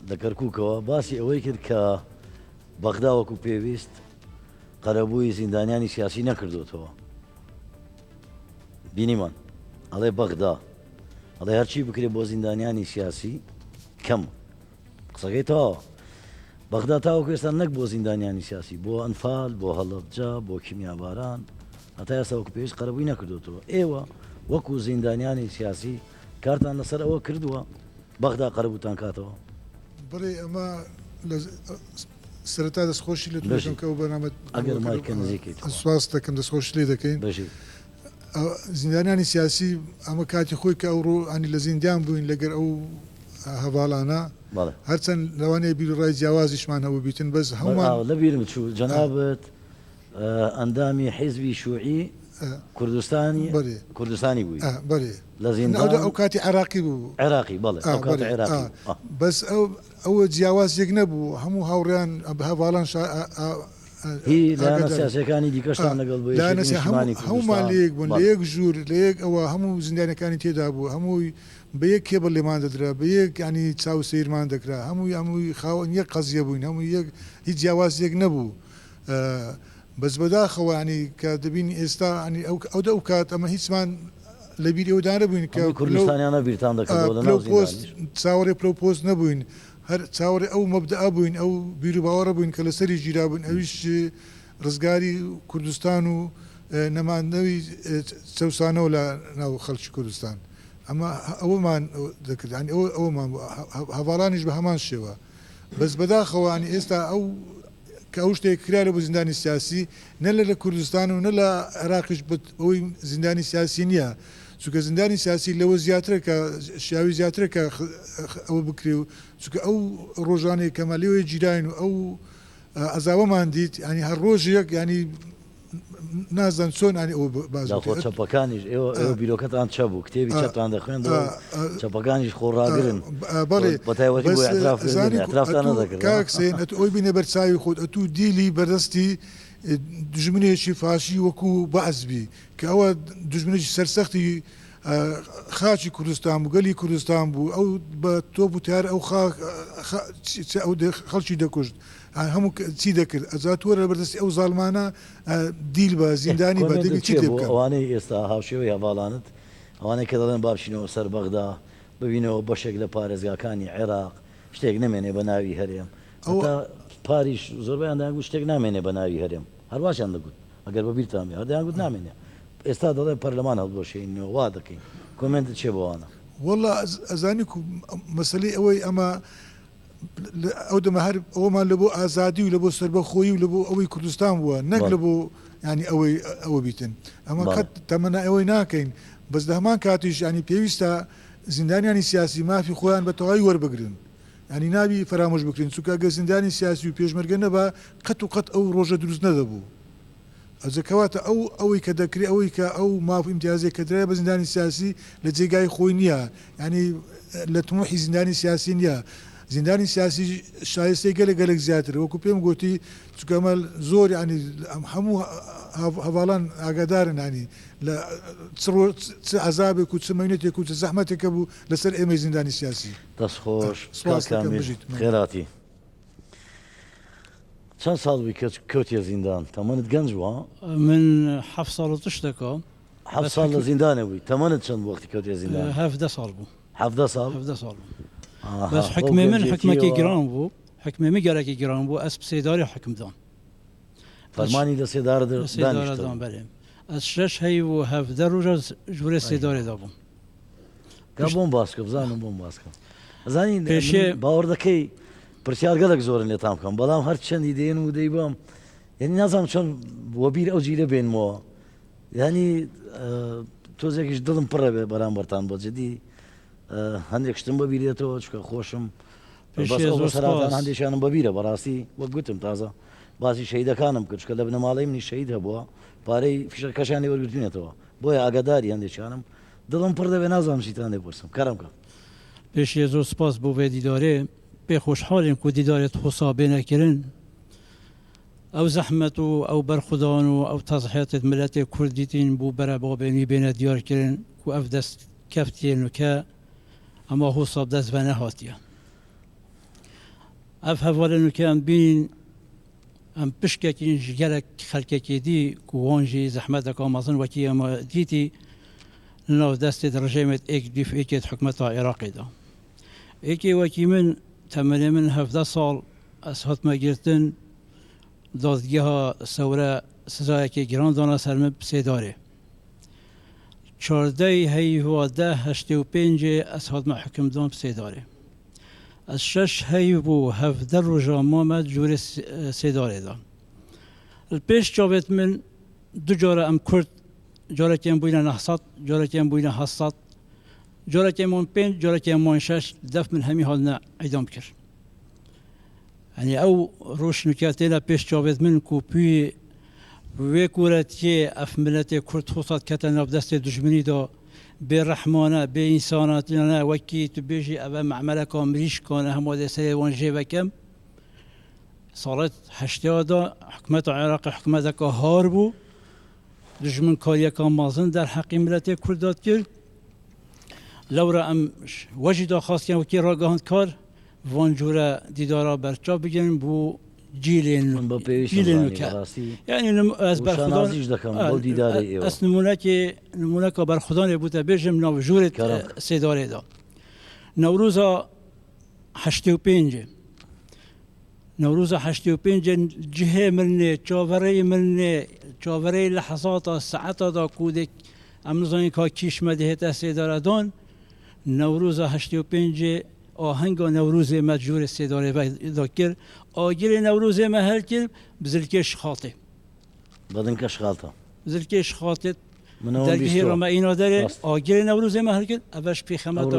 لە کەرکووکەوە باسی ئەوەی کرد کە بەغدا وەکو پێویست قەرەبووی زیندانیانی سیاسی نەکردوتەوە بینیمان ئەڵێ بەغدا ئەڵێ هەرچی بکرێت بۆ زیندانیانی سیاسی کەم قسەکەی تەواوە بەغدا تاوەکو ئێستا نەک بۆ زیندانیانی سیاسی بۆ ئەنفال بۆ هەڵەبجە بۆ کیمیاباران هەتا ئێستا وەکو پێویست قەرەبووی نەکردوتەوە ئێوە وەکو زیندانیانی سیاسی کارتان لەسەر ئەوە کردووە بەغدا قەرەبووتان کاتەوە بڵێ ئەمە سەرەتا دەستخۆشی لە توێژم کە و بەنامەت ئەگەر مایکە نزیکیت سواس دەکەم دەستخۆش لێ دەکەین زیندانیانی سیاسی ئەمە کاتی خۆی کە ئەوڕۆ ئەنی لە زیندیان بووین لەگەر ئەو هەواڵانە هەرچەند لەوانەیە بیر و ڕای جیاوازیشمان هەبوو بیتن بەس هەمومان لە بیرم چوو جەنابەت ئەندامی حیزبی شوعی کوردستانی بووی لە زیندان ئەو کاتی عراقی بوو عێراقی بەڵێ عێراقی بەس ئەوە جیاوازێک نەبوو هەموو هاوڕیان هەواڵان سیاسەکانی دیکەشتان لەگەڵ هەمومان لەیەک بوون لە یەک ژوور لە یەک ئەوە هەموو زیندانەکانی تێدا بوو هەمووی بە یەک کێبڵ لێمان دەدرا بە یەک ینی چاو سیرمان دەکرا هەمووی خاوەن یەک قەزیە بووین هەموو هیچ جیاوازێک نەبوو بەس بەداخەوانی کە دەبینی ئێستا ئەو کات ئەمە هیچمان لە بیر ئەودانە بووین کە کوردستانیانە بیرتان چاوەڕێ پرۆپۆست نەبووین هەر چاوەڕێ ئەو مەبدەئا بووین ئەو بیر و باوەڕە بووین کە لەسەری ژیرا بووین ئەویش ڕزگاری کوردستان و نەماندنەوەی چەوسانەوە لە ناو خەڵکی کوردستان ئەمە ئەوەمان دەکرد ئەومان هەواڵانیش بە هەمان شێوە بەس بەداخەوانی ئێستا ئەو کە ئەو شتێک کرا بۆ زیندانی سیاسی نە لە کوردستان و نە لە عێراقیش ئەوەی زیندانی سیاسی نییە چونکە زیندانی سیاسی لەوە زیاترە کە شیاوی زیاترە کە ئەوە بکرێ و چونکە ئەو ڕۆژانەی کەمالیەوەی جیراین و ئەو ئەزاوەمان دیت ینی هەر ڕۆژێک ینی نازان چۆن ئەوە چەپەکانیش ئێوە بیرۆکەتان چە بوو کتێبی چەتان دەخوێنەوە چەپەکانیش خۆڕاگرن کاکسێن ئەوی بینە بەرچاوی خۆت ئەتوو دیلی بەردەستی دژمنێکی فاشی وەکو بەعزبی کە ئەوە دژمنێکی سەرسەختی خاچی کوردستان بوو گەلی کوردستان بوو ئەو بە تۆ بوتیار ئەو خەڵکی دەکوشت هەموو چی دەکرد ئەزات وەرە بەردەستی ئەو زاڵمانە دیل بە زیندانی بەدەبی چی بکە ئەوانەی ئێستا هاوشێوەی هەواڵانت ئەوانەی کە دەڵێن بابشینەوە سەر بەغدا ببینەوە بەشێک لە پارێزگاکانی عێراق شتێک نامێنێ بە ناوی هەرێم پاریش زۆربیاندان گوت شتێک نامێنێ بە ناوی هەرێم هەرواشیان دەگوت ئەگەر بە بیرتان هەردیان گوت نامێنێ ئێستا دەڵێ پەرلەمان هەڵبۆشێنەوە وا دەکەین کۆمنت چێ بۆوانە وەڵا ئەزانی مەسلەی ئەوەی ئەمە ئەو دەمە هەر ئەومان لە بۆ ئازادی و لە بۆ سەربەخۆیی و لە بۆ ئەوەی کوردستان بووە نەک لە بۆ ینی ئەوە بیتن ئەمە قەت تەمەنا ئەوەی ناکەین بەس لە هەمان کاتیش ینی پێویستە زیندانیانی سیاسی مافی خۆیان بە تەواوی وەربگرن ینی نابی فرامۆش بکرین چونکە ئەگەر زیندانی سیاسی و پێشمەرگە نەبا قەت و قەت ئەو ڕۆژە دروست نەدەبوو ئەزەکەواتە ئەوەی کە دەکرێت ئەوەی کە ئەو ماف ئیمتیازێک کە درای بە زیندانی سیاسی لە جێگای خۆی نییە ینی لە تموحی زیندانی سیاسی نییە زیندانی سیاسی شایستەی گەلێک زیاتر وەکو پێم گوتی چکەمەل زۆر ینی هەموو هەواڵان ئاگادارن ینی لە چ عەزابێک و چ مەینەتێک و چ زەحمەتێکە بوو لەسەر ئێمەی زیندانی سیاسی دەستخۆش خێراتی چەند ساڵ بووی کە کەوتیە زیندان تەمەنت گەنج بووە من 7 ساڵ و تشت دەکەم 7 ساڵ لە زیندانە بووی تەمەنت چەند وەختی کەوتیە زیندان 17 ساڵ بوو 17 ساڵ بەس حکمێ من حکمێکی گران بوو حکمێ من گەرەکی گران بوو ئەس سێداری حکمدان فەرمانی لە سێدارە دانیشتەوە بەرێ ئەس شەش هەی و 17 ڕۆژە ژوورێ سێدارێدا بووم بۆم باسکە بزانم بۆم باسکە زانین پێشێ باوەڕ دەکەی پرسیار گەلێک زۆرن لێتان بکەم بەڵام هەر چەندی دێن و دەی بۆم یعنی نازانم چۆن بۆ بیر ئەو جیرە بێنمەوە ینی تۆزێکیش دڵم پڕە بێ بەرامبەرتان بۆ جدی هەندێک شتم بە بیرێتەوە چکە خۆشم سەراتان هەندێکیانم بەبیرە بەڕاستی وەک گوتم تازە باسی شەیدەکانم کرد کە لە بنەماڵی منی شەید هەبووە پارەی فیشەکەشانی وەرگرتوێنێتەوە بۆیە ئاگاداری هەندێکیانم دڵم پڕ دەبێ نازانم چیتان دەپرسم کارم کە پێشی زۆر سپاس بۆ بێ دیدارێ پێ خۆشحاڵیم کو دیدارێت حسابێ نەکردن ئەو زەحمەت و ئەو بەرخودان و ئەو تەزحێتت ملەتێ کوردیتین بوو بەرە بۆ بێنی بێنە دیارکردن و ئەف دەست کەفتێن و کە ئەمە حساب دەست بە نەهاتیە ئەف هەڤالە نوکەیان بین ئەم پشکێکین ژگەرێک خەلکێکی دی کوۆنژی زەحمەتەکە مەزن وەکی ئەمە دیتی لەناو دەستێت ڕژێمێت ئێک دیفئێکێت حکومەتە عێراقیدا ئێکی وەکی من تەمەنێ من 17 ساڵ ئەس هاتمەگرتن دادگەها سەورە سزایەکی گران دانا سەر من سێدارێ 14 هەیڤوادە 85 ئەس هاتمە حکمدان سێدارێ ئەس 6 هەیڤ بوو 17 ڕۆژە مامە جوورێ سێدارێدا پێش چاوێت من دو جارە ئەم کورد جارێکیان بووینە 900 جارێکیان بووینە 700 جارێکیان 5 جارێکیان 6 دەف من هەمی هەڵنە ئەیدام کرد ئەنی ئەو ڕۆشنکاتێنە پێش چاوێت من کوپی وێ کوورەتیێ ئەف ملەتێ کورد خۆسات کەتە ناو دەستێ دژمنیدا بێ ڕەحمانە بێ ئینساناتیانە وەکی تو بێژی ئەوە مەعمەلەکە مریشکانە هەموو دەسەرێ وان ژێوەکەم ساڵێت هەشتیادا حکومەتە عێراقی حکومەتەکە هار بوو دژمن کاریەکە مازن دەر حەقی ملەتێ کوردات کرد لەورە ئەم وەژی داخواستیان وەکی ڕاگەهاند کار وان جورە دیدارا بەرچاو بگەن بۆ جیلێن یعنی ئەس بەرخودانیش دەکەم بۆ دیداری ئێوە ئەس نمونەکە بەرخودانێ بووتە بێژم ناو ژوورێت سێدارێدا نەوروزە 85 نەوروزە 85 جهێ منێ چاوەڕێی منێ چاوەڕێی لە حەزاتە سەعەتەدا کودێک ئەم نزانین کا کیشمە دەهێتە سێدارەدان نەوروزە 85 ئاهەنگا نەوروزێ مە جوورێ سێدارێدا کرد ئاگیرێ نەوروزێ مە هەر کرد بزلکێش خاڵتێ بەدنکەش خاڵتە زلکێش خاتێت دەرگیرەمە ئینا دەرێ ئاگیرێ نەوروزێ مە هەر کرد ئەڤەش پێخەمەتە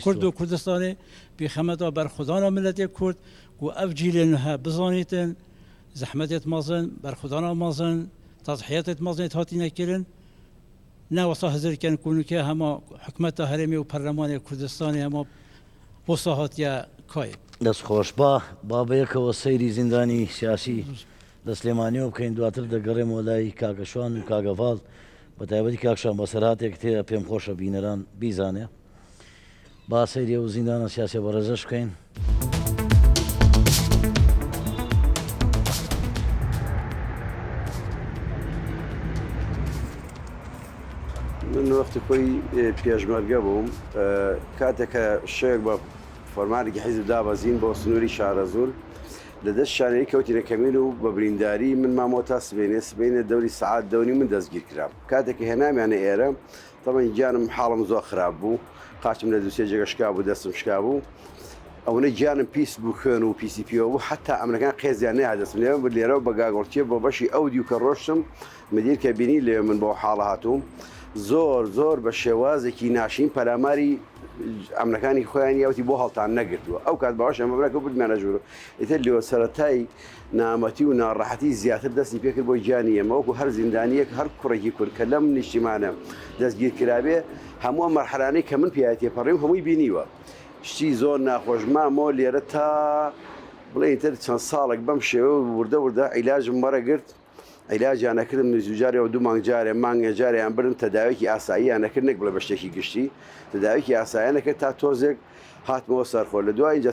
کورد و کوردستانێ پێخەمەتە بەرخودانە ملەتێ کورد و ئەف جیلێن هە بزانیتن زەحمەتێت مازن بەرخودانە مازن تەضحیەتێت مازنێت هاتی نەکردن ناوەسا هەزرکەن کوونکە هەمە حکومەتە هەرێمی و پەرلەمانی کوردستانی هەمە بۆسا هاتیە کایە دەست خۆش با بەیەکەوە سەیری زیندانی سیاسی لە سلێمانیەوە بکەین دواتر دەگەڕێمەوە لای کاگەشوان و کاگەڤاڵ بە تایبەتی کاکشان بە سەرهاتێک تێ پێم خۆشە بینەران بیزانێ با سەیری و زیندانە سیاسی بەڕێزەش بکەین. من وەختی خۆی پێشمەرگە بووم کاتێکە شێک بە فۆرمانێکی حیزب دابەزین بۆ سنووری شارە زۆر لە دەست شانەی کەوتینە کەمین و بە برینداری من مامۆتا سبێنێ دەوری سعات دەونی من دەستگیر کرام کاتێکی هێنامیانە ئێرە تەمەنی گیانم حاڵم زۆر خراپ بوو قاچم لە دووسێ جێگە شکا بوو دەستم شکا بوو ئەوەی گیانم پیس بوو خوێن و پیسیپیەوە بوو حتا ئەمرەکان قێزیان نەهادەستم لێ لێرە بە گاگۆڵچیە بۆ بەشی ئەو دیو کە ڕۆشتم مدیر کە بینی لێ من بۆ حاڵە هاتووم زۆر بە شێوازێکی ناشین پەلاماری ئەمرەکانی خۆیان یاوتی بۆ هەڵتان نەگرتووە ئەو کات باوەش ئەمەبراکە بودمانە ژوور ئیتر لێوە سەرەتای نامەتی و ناڕەحەتی زیاتر دەستی پێکرد بۆ گیانی ئێمە وەکو هەر زیندانیەک هەر کوڕێکی کورد کە لەم نیشتیمانە دەستگیر کرابێ هەموو مەرحەلانەی کە من پیاەتی پەڕیم هەمووی بینیوە شتی زۆر ناخۆشمامۆ لێرە تا بڵێ تر چەند ساڵێک بەم شێوە وردە عیلاجم وەرەگرت عیلاجیانەکردم زوجارێ و دوو مانگجارێ مانگە جاریان برم تەداویەکی ئاساییانەکرد نەک بڵێ بە شتێکی گشتی تەداویەکی ئاساییانەکرد تا تۆزێک هاتمەوە سەرخۆ لە دوای جە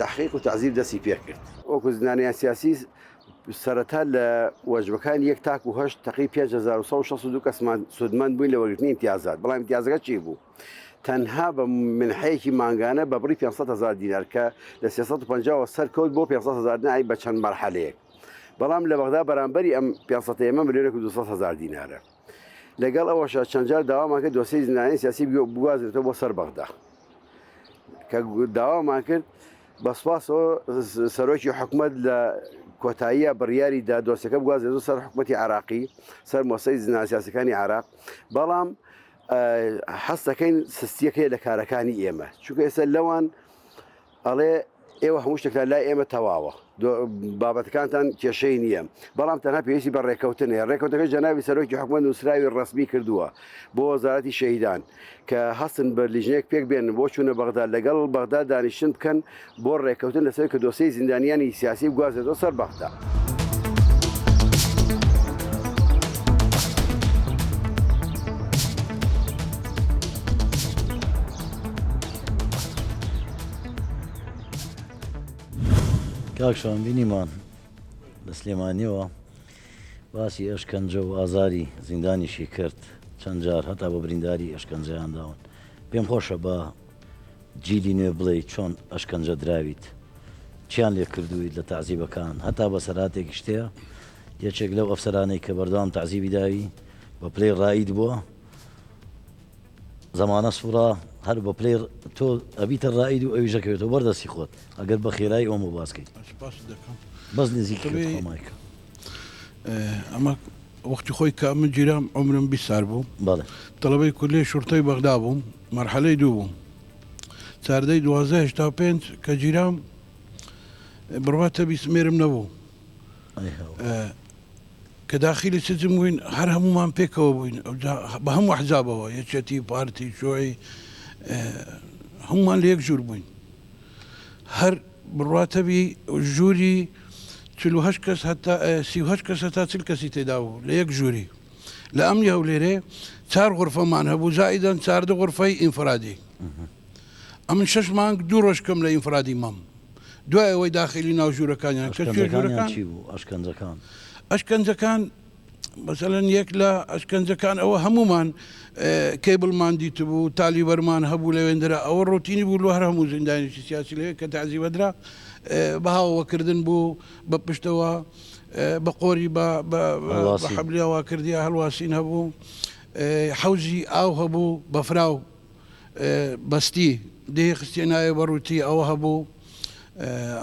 تحقیق و تعزیر دەستی پێ کرد وەکو زنانیان سیاسی سەرەتا لە وەجبەکانی یەک تاک و هەشت تەقی 5162 کەسمان سودمەند بووین لە وەرگرتنی امتیازات بەڵام امتیازەکە چی بوو تەنها بە منحەیەکی مانگانە بە بڕی 500,000 دینار کە لە 350 سەر کەوت بۆ 500,000 دیناری بە چەند مەرحەلەیەک بەڵام لە بەغدا بەرامبەری ئەم 500 ئێمە ملیۆنێک و 200,000 دینارە لەگەڵ ئەوەش چەندجار داوامان کرد دۆسەی زیندانی سیاسی بگوازرێتەوە بۆ سەر بەغدا کە داوامان کرد بەسپاسەوە سەرۆکی حکومەت لە کۆتاییە بڕیاری دادۆستەکە بگوازێت سەر حکوومەتی عراقی سەر مۆسەی زناسیاسەکانی عراق بەڵام حەست دەکەین سستیەکەی لە کارەکانی ئێمە چونکە ئێستا لەوان ئەڵێ ئێوە هەموو شتێکلا لای ئێمە تەواوە بابەتەکانتان کێشەی نییە بەڵام تەنها پێویستی بە ڕێکەوتنێ ڕێکەوتەکە جەناوی سەرۆکی حکوومەت نووسراوی ڕسمی کردووە بۆ وەزارەتی شەهیدان کە هەستن بە لیژنەیەک پێک بێن بۆ چوونە بەغدا لەگەڵ بەغدا دانیشتن بکەن بۆ ڕێکەوتن لەسەر کە دۆسەی زیندانیانی سیاسی بگوازێتەوە سەر بەغدا. کاکشان بینیمان لە سلێمانیەوە باسی ئەشکەنجە و ئازاری زیندانیشی کرد چەند جار هەتا بە برینداری ئەشکەنجەیان داون پێم خۆشە بە جیلی نوێ بڵێ چۆن ئەشکەنجە دراویت چیان لێ کردویت لە تعزیبەکان هەتا بە سەراتێکی شتەیە یەکێک لەو ئەفسەرانەی کە بەردەوام تعزیبی داوی بە پلەی ڕاید بووە زمانە سوورە هەر بە پلێر تۆ ئەبیتە ڕائید و ئەویژەکەوێتەوە وەردەستی خۆت ئەگەر بە خێرایی ئەومە باسکەیت بەس نزیکە ئەمە وەختی خۆی کە من گیرام عمرم 20 سال بوو تەڵەبەی کولی شورتەی بەغدا بووم مەرحەلەی دوو بووم چاردەی 1285 کە گیرام بڕواتە بیسمێرم نەبوو کە داخلی سجن بووین هەر هەمومان پێکەوە بووین بە هەموو حزابەوە یەکێتی پارتی شۆی هەمومان لە یەک ژوور بووین هەر بڕواتەبی ژووری 48 کەس هەتا 38 کەس هەتا 40 کەسی تێدا بوو لە یەک ژووری لە ئەمنی هەولێرێ 4 غورفەمان هەبوو زائیدەن 4 غورفەی ئینفرادی ئەمن 6 مانگ 2 ڕۆژ کەم لە ئینفرادی مەم دوای ئەوەی داخلی ناو ژوورەکانیان ئەشکەنجەکان ئەشکەنجەکان مەسەلەن یەک لە ئەشکەنجەکان ئەوە هەمومان کێبڵمان دیتبوو تالیبەرمان هەبوو لەوێندرا ئەوە ڕۆتینی بوو لە هەر هەموو زیندانیشی سیاسی لەوێ کە تعزیبەدرا بەهاوەکردن بوو بە پشتەوە بە قۆری بە حەبلیاوا کردیا هەڵواسین هەبوو حەوزی ئاو هەبوو بەفراو بەستی دێ خستێ نایە بەڕووتی ئەوە هەبوو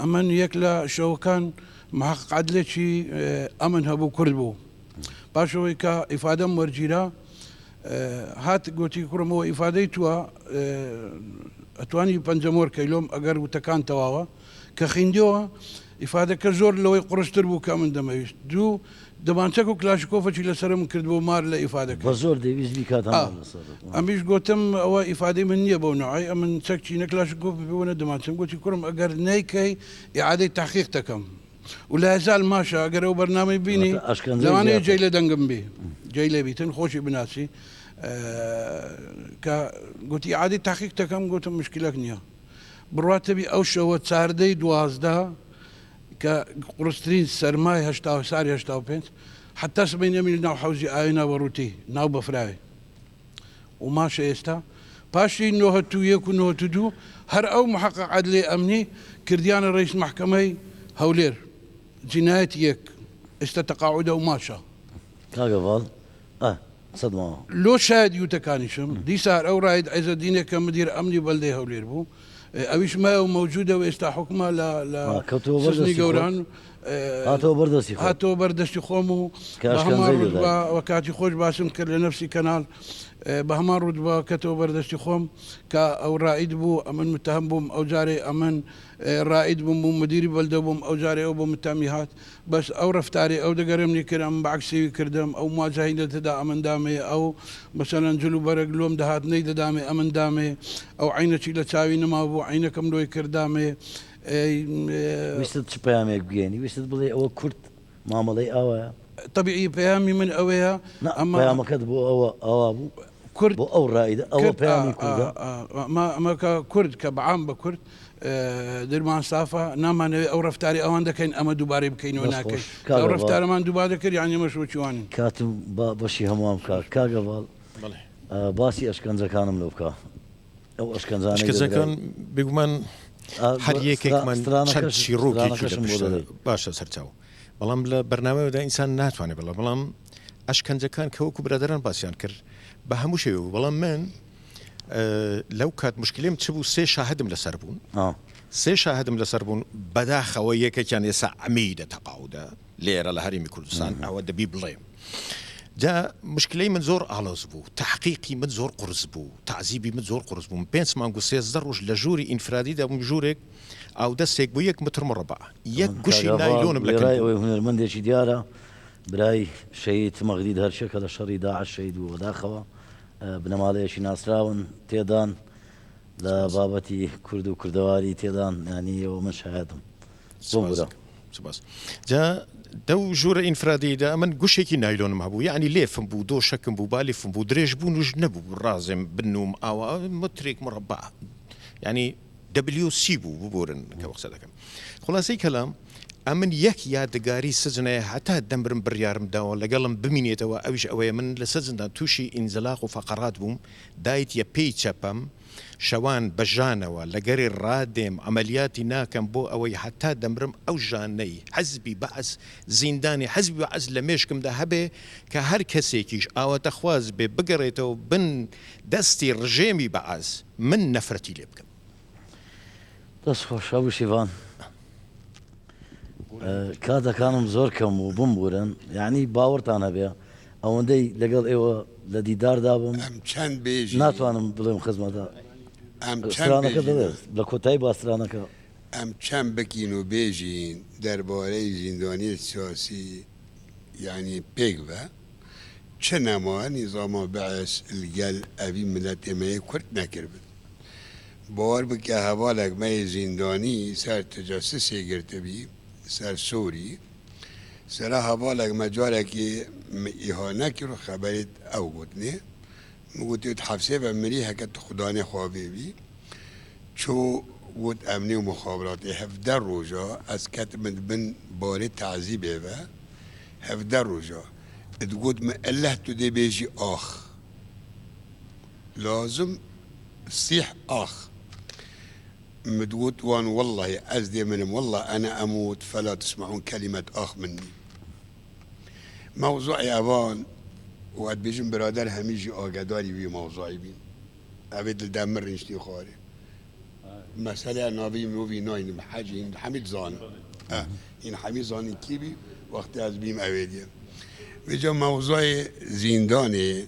ئەمن یەک لە شەوەکان محقق عەدلێکی ئەمن هەبوو کورد بوو پاشەوەی کە ئیفادەم وەرگیرا هات گوتی کوڕمەوە ئیفادەی تووە ئەتوانی پەنجەمۆر کەیلۆم ئەگەر وتەکان تەواوە کە خیندیەوە ئیفادەکە زۆر لەوەی قڕشتر بوو کە من دەمەویست دوو دەمانچەک و کلاشکۆفەکی لەسرم کردبوو مار لە ئیفادەکە زۆر دەویست بیکات ئەمیش گوتم ئەوە ئیفادەی من نییە بەو نوعی ئەمن چەکچی نەکلاشکۆف بوونە دەمانچم گوتی کوڕم ئەگەر نەیکەی ئیعادەی تەحقیق دەکەم و لا يزال ماشى اگر او برنامج بینی زمانی جیل دنگم بی جیل بیتن خوشی بناسی که گوتی عادی تحقیق تکم گوتم مشکلک نیا برواتبی او شو چاردەی 12 کە قورسترین سەرمای 80 ساری 85 حتا سبەینە میل ناو حەوزی ئاوێنە بەڕووتی ناو بەفراوێ و ماشە ئێستا پاشی 91 و 92 هەر ئەو محقق عەدلێ ئەمنی کردیانە ڕئیس محکەمەی هەولێر جنایەت یەک ئێستا تەقاعودە و ماشە کاگەڤاڵ لۆ شاید یوتەکانیشم دیسار ئەو ڕاید عەیزەدینێک کە مدیر ئەمنی بەلدەی هەولێر بوو ئەویش مایە و مەوجودە و ئێستا حکومە لە سزنی گەوران هاتەوە بەردەستی خۆم و بە کاتی خۆش باسم کرد لە نەفسی کەناڵ بە هەمان ڕوود بە کەتەوە بەردەستی خۆم کە ئەو ڕائید بوو ئەمن متهم بووم ئەو جارێ ئەمن ڕائید بووم بوو مدیری بەلدە بووم ئەو جارێ ئەو بۆ متامی هات بەس ئەو ڕفتاری ئەو دەگەرمنی کرد ئەم بەعکسێوی کردم ئەو مواجهی دەتدا ئەمن دامێ ئەو مەسەلەن جلو بەرەک لۆم دەهات نەی دەدامێ ئەمن دامێ ئەو عینەکی لە چاوی نەما بوو عینەکەم لۆی کردامێ ویستت چ پەیامێک بگەێنی ویستت بڵێ ئەوە کورد مامەڵەی ئەوەیە طبیعی پەیامی من ئەوەیە ئەمە پەیامەکەت بۆ ئەوە بوو کورد بۆ ئەو ڕایدە ئەوە پەیامی کوردە ئەمەکە کورد کە بەعام بە کورد درمان سافە نامانەوێت ئەو ڕفتاری ئەوان دەکەین ئەمە دووبارەی بکەینەوە ناکەین ئەو ڕفتارەمان دووبار دەکرد یان ئێمە شۆچوانین کاتم بەشی هەمووان بکات کاگەڤاڵ باسی ئەشکەنجەکانم لەو بکە ئەو ئەشکەنجەکان بگومان هەر یەکێکمان چەند چیرۆکێکی باشە سەرچاو بەڵام لە بەرنامەوەدا ئینسان ناتوانێت بڵێ بەڵام ئەشکەنجەکان کە وەکو برادەران باسییان کرد بە هەموو شێوە بەڵام من لەو کات مشکلێم چ بوو 3 شاهدم لەسەر بوون سێ شاهدم لەسەر بوون بەداخەوە یەکێکیان ئێسا عەمیدە تەقاعودە لێرە لە هەرێمی کوردستان ئەوە دەبی بڵێم جا مشکلەی من زۆر ئاڵۆز بوو تحقیقی من زۆر قورس بوو تعزیبی من زۆر قورس بوو 5 مانگ و 13 ڕۆژ لە ژووری ئینفرادیدا بووم ژوورێک ئاو دەستێک بوو 1 متر مربع یەک گوشی نایلۆنم لە هونەرمەندێکی دیارە برای شەید مەغرید هەرچێکە لە شەڕی داعش شەید و بەداخەوە بنەماڵەیەکی ناسراون تێدان لە بابەتی کورد و کوردەواری تێدان ینی ئەوە من شایەتم سپاس جا دەو ژوورە ئینفرادیدا من گوشێکی نایلۆنم هەبوو یعنی لێفم بوو دۆشەکم بوو بالیفم بوو درێژ بوو نوژ نەبوو ڕازێم بنوم ئاوا مترێک مربع ینی WC بوو ببورن کە وەقسە دەکەم خلاصەی کەلام ئەمن یەک یادگاری سجنەیە هەتا دەمبرم بڕیارم داوە لەگەڵم بمینێتەوە ئەویش ئەوەیە من لە سەجندا تووشی ئینزلاق و فەقەرات بووم دایت یە پێی چەپەم شەوان بەژانەوە لەگەری ڕادێم ئەمەلیاتی ناکەم بۆ ئەوەی هەتا دەمرم ئەو ژانەی حەزبی بەعەز زیندانی حەزبی بەعەز لە مێشکمدا هەبێ کە هەر کەسێکیش ئاواتەخواز بێ بگەڕێتەوە بن دەستی ڕژێمی بەعەز من نەفرەتی لێ بکەم دەست خۆش ئەو شیڤان کاتەکانم زۆر کەم و بمبورن یعنی باوەڕتان هەبێ ئەوەندەی لەگەڵ ئێوە لە دیداردا بم چەند بێژ ناتوانم بڵێم خزمەتە ئەمسترانەکە دەبێت لە کۆتایی باسترانەکە ئەم چەند بکین و بێژین دەربارەی زیندانی سیاسی یعنی پێک بە چ نەماوە نیزاما بەعەس لەگەل ئەوی ملەت ئێمەیە کورد نەکردبن باوەڕ بکە هەواڵێک مەی زیندانی سەر تجەسسێ گرتبی سەر سووری سەرا هەواڵێک مەجارێکی ئیهانەکی ڕۆ خەبەریت ئەو گوتنێ مگوتیت حەفسێ بە مری هەکەت خوددانێ خوابێبی چۆ وت ئەمنی و مخابراتی 17 ڕۆژە ئەس کەتمت بن بارێ تعزیبێ بە 17 ڕۆژە دگوت ئەلله تو دەبێژی ئاخ لازم صيح آخ مدوت وان والله أزدي منهم والله أنا أموت فلا تسمعون كلمة آخ مني موضوعي أبان وقت بيجن برادر هميجي آقداري بي موضوعي بين أبيت الدمر نشتي خاري مسألة نابي موفي ناين بحاجة حميد زان إن حميد زان كيبي وقت از بيم أبيدي بيجا موضوع زنداني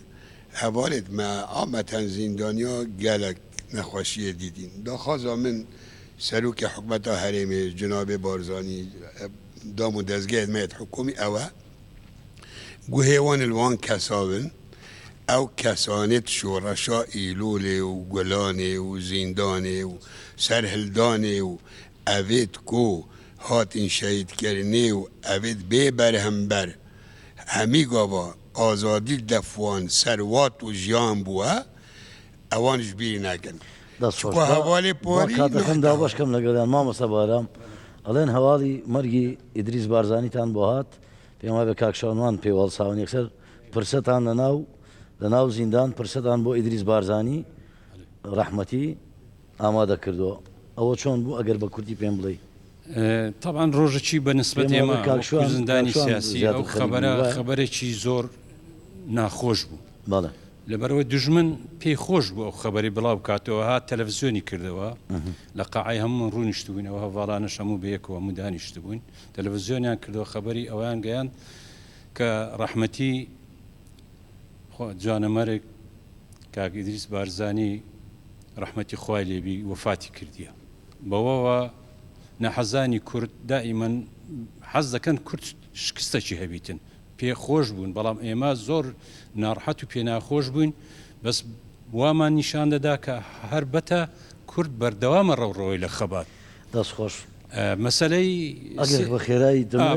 حوالت ما عامة زندانيا قالك نخوشية ديدين دا خازا من سلوك حكمتا هرمي جناب بارزاني دامو دزگاه ميت حكومي اوه گوهيوان الوان كسابن او كسانت شورشا ايلولي و گلاني و زنداني و سرهلداني و اوید کو هاتين شهید کرني و اوید ببر هم بر همي گابا آزادی دفوان سروات و جیان بوه اوانش بیری نکن چکو حوالی پوری کاتەکەم دا باشکەم لەگەڵیان مامۆستا بارام ئەڵێن هەواڵی مەرگی ئیدریس بارزانیتان بۆ هات پێم وای بە کاکشانوان پێوەڵ ساون یەکسەر پرسەتان لە ناو زیندان پرسەتان بۆ ئیدریس بارزانی ڕەحمەتی ئامادە کردووە ئەوە چۆن بوو ئەگەر بە کوردی پێم بڵێ طبعا ڕۆژێکی بەنسبەت ئێمە زیندانی سیاسی ئەو خەبەرێکی زۆر ناخۆش بوو بەڵێ لەبەرەوەی دژمن پێی خۆش بوو ئەو خەبەری بڵاو بکاتەوە هات تەلەڤیزیۆنی کردەوە لە قاعی هەموو ڕوونیشتبووینەوە هەواڵانەش هەموو بەیەکەوە هەموو دانیشتبووین تەلەڤیزیۆنیان کردەوە خەبەری ئەویان گەیان کە ڕەحمەتی جوانەمەرێک کاک ئیدریس بارزانی ڕەحمەتی خوای لێبی وەفاتی کردیە بەوەوە نەحەزانی کورد دائیمەن حەز دەکەن کورد شکستەکی هەبیتن پێ خۆش بوون بەڵام ئێمە زۆر ناڕحەت و پێ ناخۆش بووین بەس وامان نیشان دەدا کە هەر بەتە کورد بەردەوامە ڕەوڕەوەی لە خەبات دەستخۆش مەسەلەی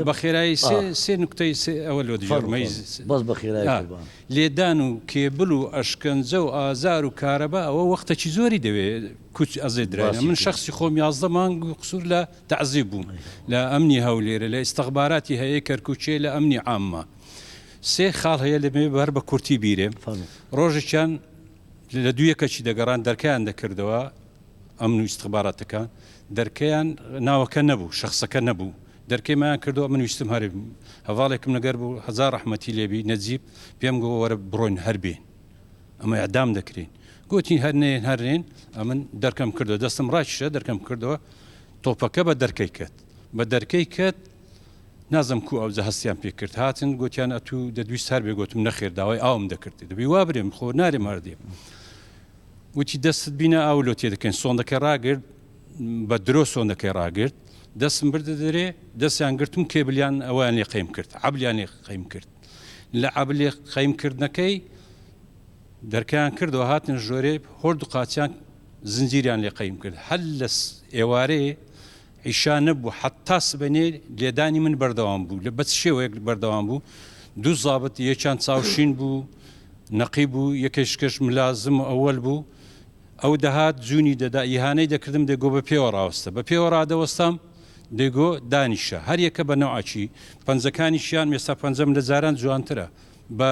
بە خێرایی سێ نکتەی ئەوە لۆ دژۆرمەی بەس بە خێرایی لێدان و کێبل و ئەشکەنجە و ئازار و کارەبا ئەوە وەختێکی زۆری دەوێت کوچ ئەزێ درایە من شخصی خۆم 11 مانگ و قسوور لە تەعزیب بووم لە ئەمنی هەولێرە لە ئیستەخباراتی هەیە کەرکوچێ لە ئەمنی عامە سێ خاڵ هەیە لەمێ بەر بە کورتی بیرێم ڕۆژێکیان لە دوویەکەچی دەگەڕان دەرکیان دەکردەوە ئەمن و ئیستەخباراتەکان دەرکەیان ناوەکە نەبوو شخصەکە نەبوو دەرکەیمایان کردەوە من ویستم هەر هەواڵێکم نەگەر بوو هەزار ڕەحمەتی لێبی نەجیب پێم گۆ وەرە بڕۆین هەربێن ئەمە ئەعدام دەکرێن گوتی هەرنێن هەرێن ئەمن دەرکەم کردەوە دەستم ڕاکیشە دەرکەم کردەوە تۆپەکە بە دەرکەی کرد بە دەرکەی کرد نازم کو ئەو هەستیان پێ کرد هاتن گوتیان ئەتوو دەدویست هەر بێ گوتم نەخێر داوای ئاوم دەکردی دەبی وا برێم خۆ نارێ ماردێم وتی دەستت بینە ئاو لۆ تێ دەکەین سۆندەکە ڕاگرت بە درۆ سۆندەکەی ڕاگرت دەستم بردە دەرێ دەستیان گرتم کێبلیان ئەویان لێ قەیم کرد عەبلیان لێ قەیم کرد لە عەبلێ قەیمکردنەکەی دەرکیان کردەوە هاتن ژۆرێ هۆرد و قاچیان زنجیریان لێ قەیم کرد هەر لە ئێوارەیە عیشا نەبوو حتا سبەنێ لێدانی من بەردەوام بوو لە بەچ شێوەیەک بەردەوام بوو دوو زابط یەکیان چاوشین بوو نەقی بوو یەکێشکەش ملازم ئەوەل بوو ئەو دەهات جوونی دەدا ئیهانەی دەکردم دەگۆ بە پێوە ڕاوەستە بە پێوە ڕادەوەستام دەیگۆ دانیشە هەر یەکە بە نەوعچی پەنجەکانیشیان مێستا پەنجەم لە جاران جوانترە بە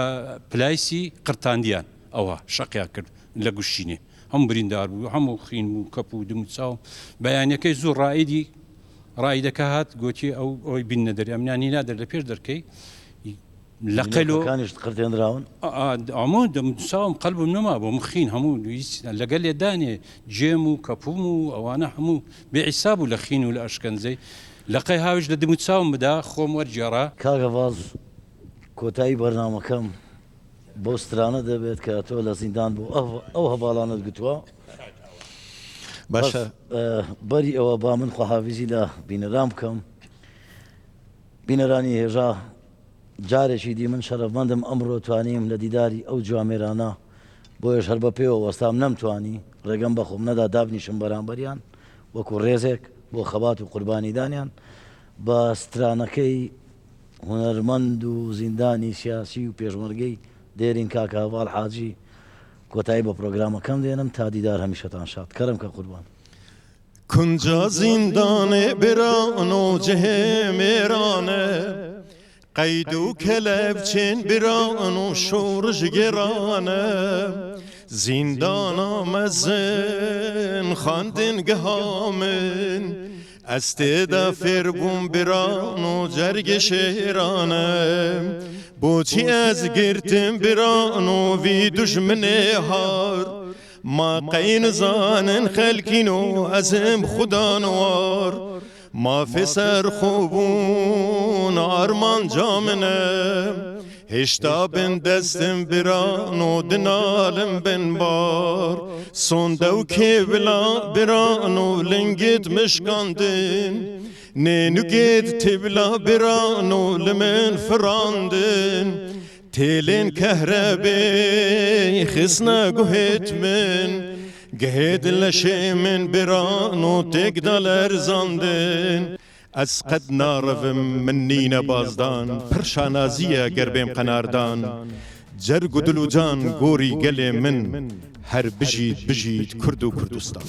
پلایسی قرتاندیان ئەوە شەقیان کرد لە گوشینێ هەموو بریندار بوو هەموو خین و کەپ و دم و چاو بەیانەکەی زۆر ڕائیدەکە هات گوتی ئەوی بینە دەری ئەمنیانی نادەر لە پێش دەرکەی لە قەلۆکانیش قرتێنراون ئەمە دەمساوم قەلبم نەما بۆ مخین هەموو لەگەل لێدانێ جێم و کەپوم و ئەوانە هەموو بێعیساب و لە خین و لە ئەشکەنجەی لەقەی هاوش لە دم و چاوم بدا خۆم وەرجێڕا کاگەواز کۆتایی بەرنامەکەم بۆ سترانە دەبێت کە تۆ لە زیندان بوو ئەو هەواڵانت گوتووە باشە بەری ئەوە با من خواهاویزی لە بینەران بکەم بینەرانی هێژا جارێکی دی من شەرەفمەندم ئەمڕۆ توانیم لە دیداری ئەو جوامێرانە بۆیش هەر بە پێوە وەستام نەمتوانی ڕێگەم بەخۆم نەدا دابنیشم بەرامبەریان وەکو ڕێزێک بۆ خەبات و قوربانیدانیان بە سترانەکەی هونەرمەند و زیندانی سیاسی و پێشمەرگەی دێرین کاکە هەواڵ حاجی کۆتایی بە پرۆگرامەکەم دێنم تا دیدار هەمیشەتان شاد کەرم کە قوربان کنجا زیندانێ بران و جهێ مێرانە قەید و کەلەبچێن بران و شۆڕژ گێرانە زیندانە مەزن خاندنگەها من ئەس تێدا فێر بووم بران و جەرگە شێرانە بۆچی ئەس گرتم بران و وی دوژمنێ هار ما قەی نزانن خەلکین و ئەزم خودانوار مافێ سەرخۆبوون ئارمانجا منە هێشتا بن دەستم بران و دنالم بنبار سۆندە و کێبلا بران و لنگت مشکاندن نێنوگێت تبلا بران و لە من فراندن تێلێن کەهرەبێ خستنە گوهێت من گهێد لە شێ من بران و تێکدا لەرزاندن ئەس قەت ناڕەڤم من نینە بازدان پرشانازیە گەر بێم قەناردان جەرگ و دل و جان گۆری گەلێ من هەر بژیت کورد و کوردستان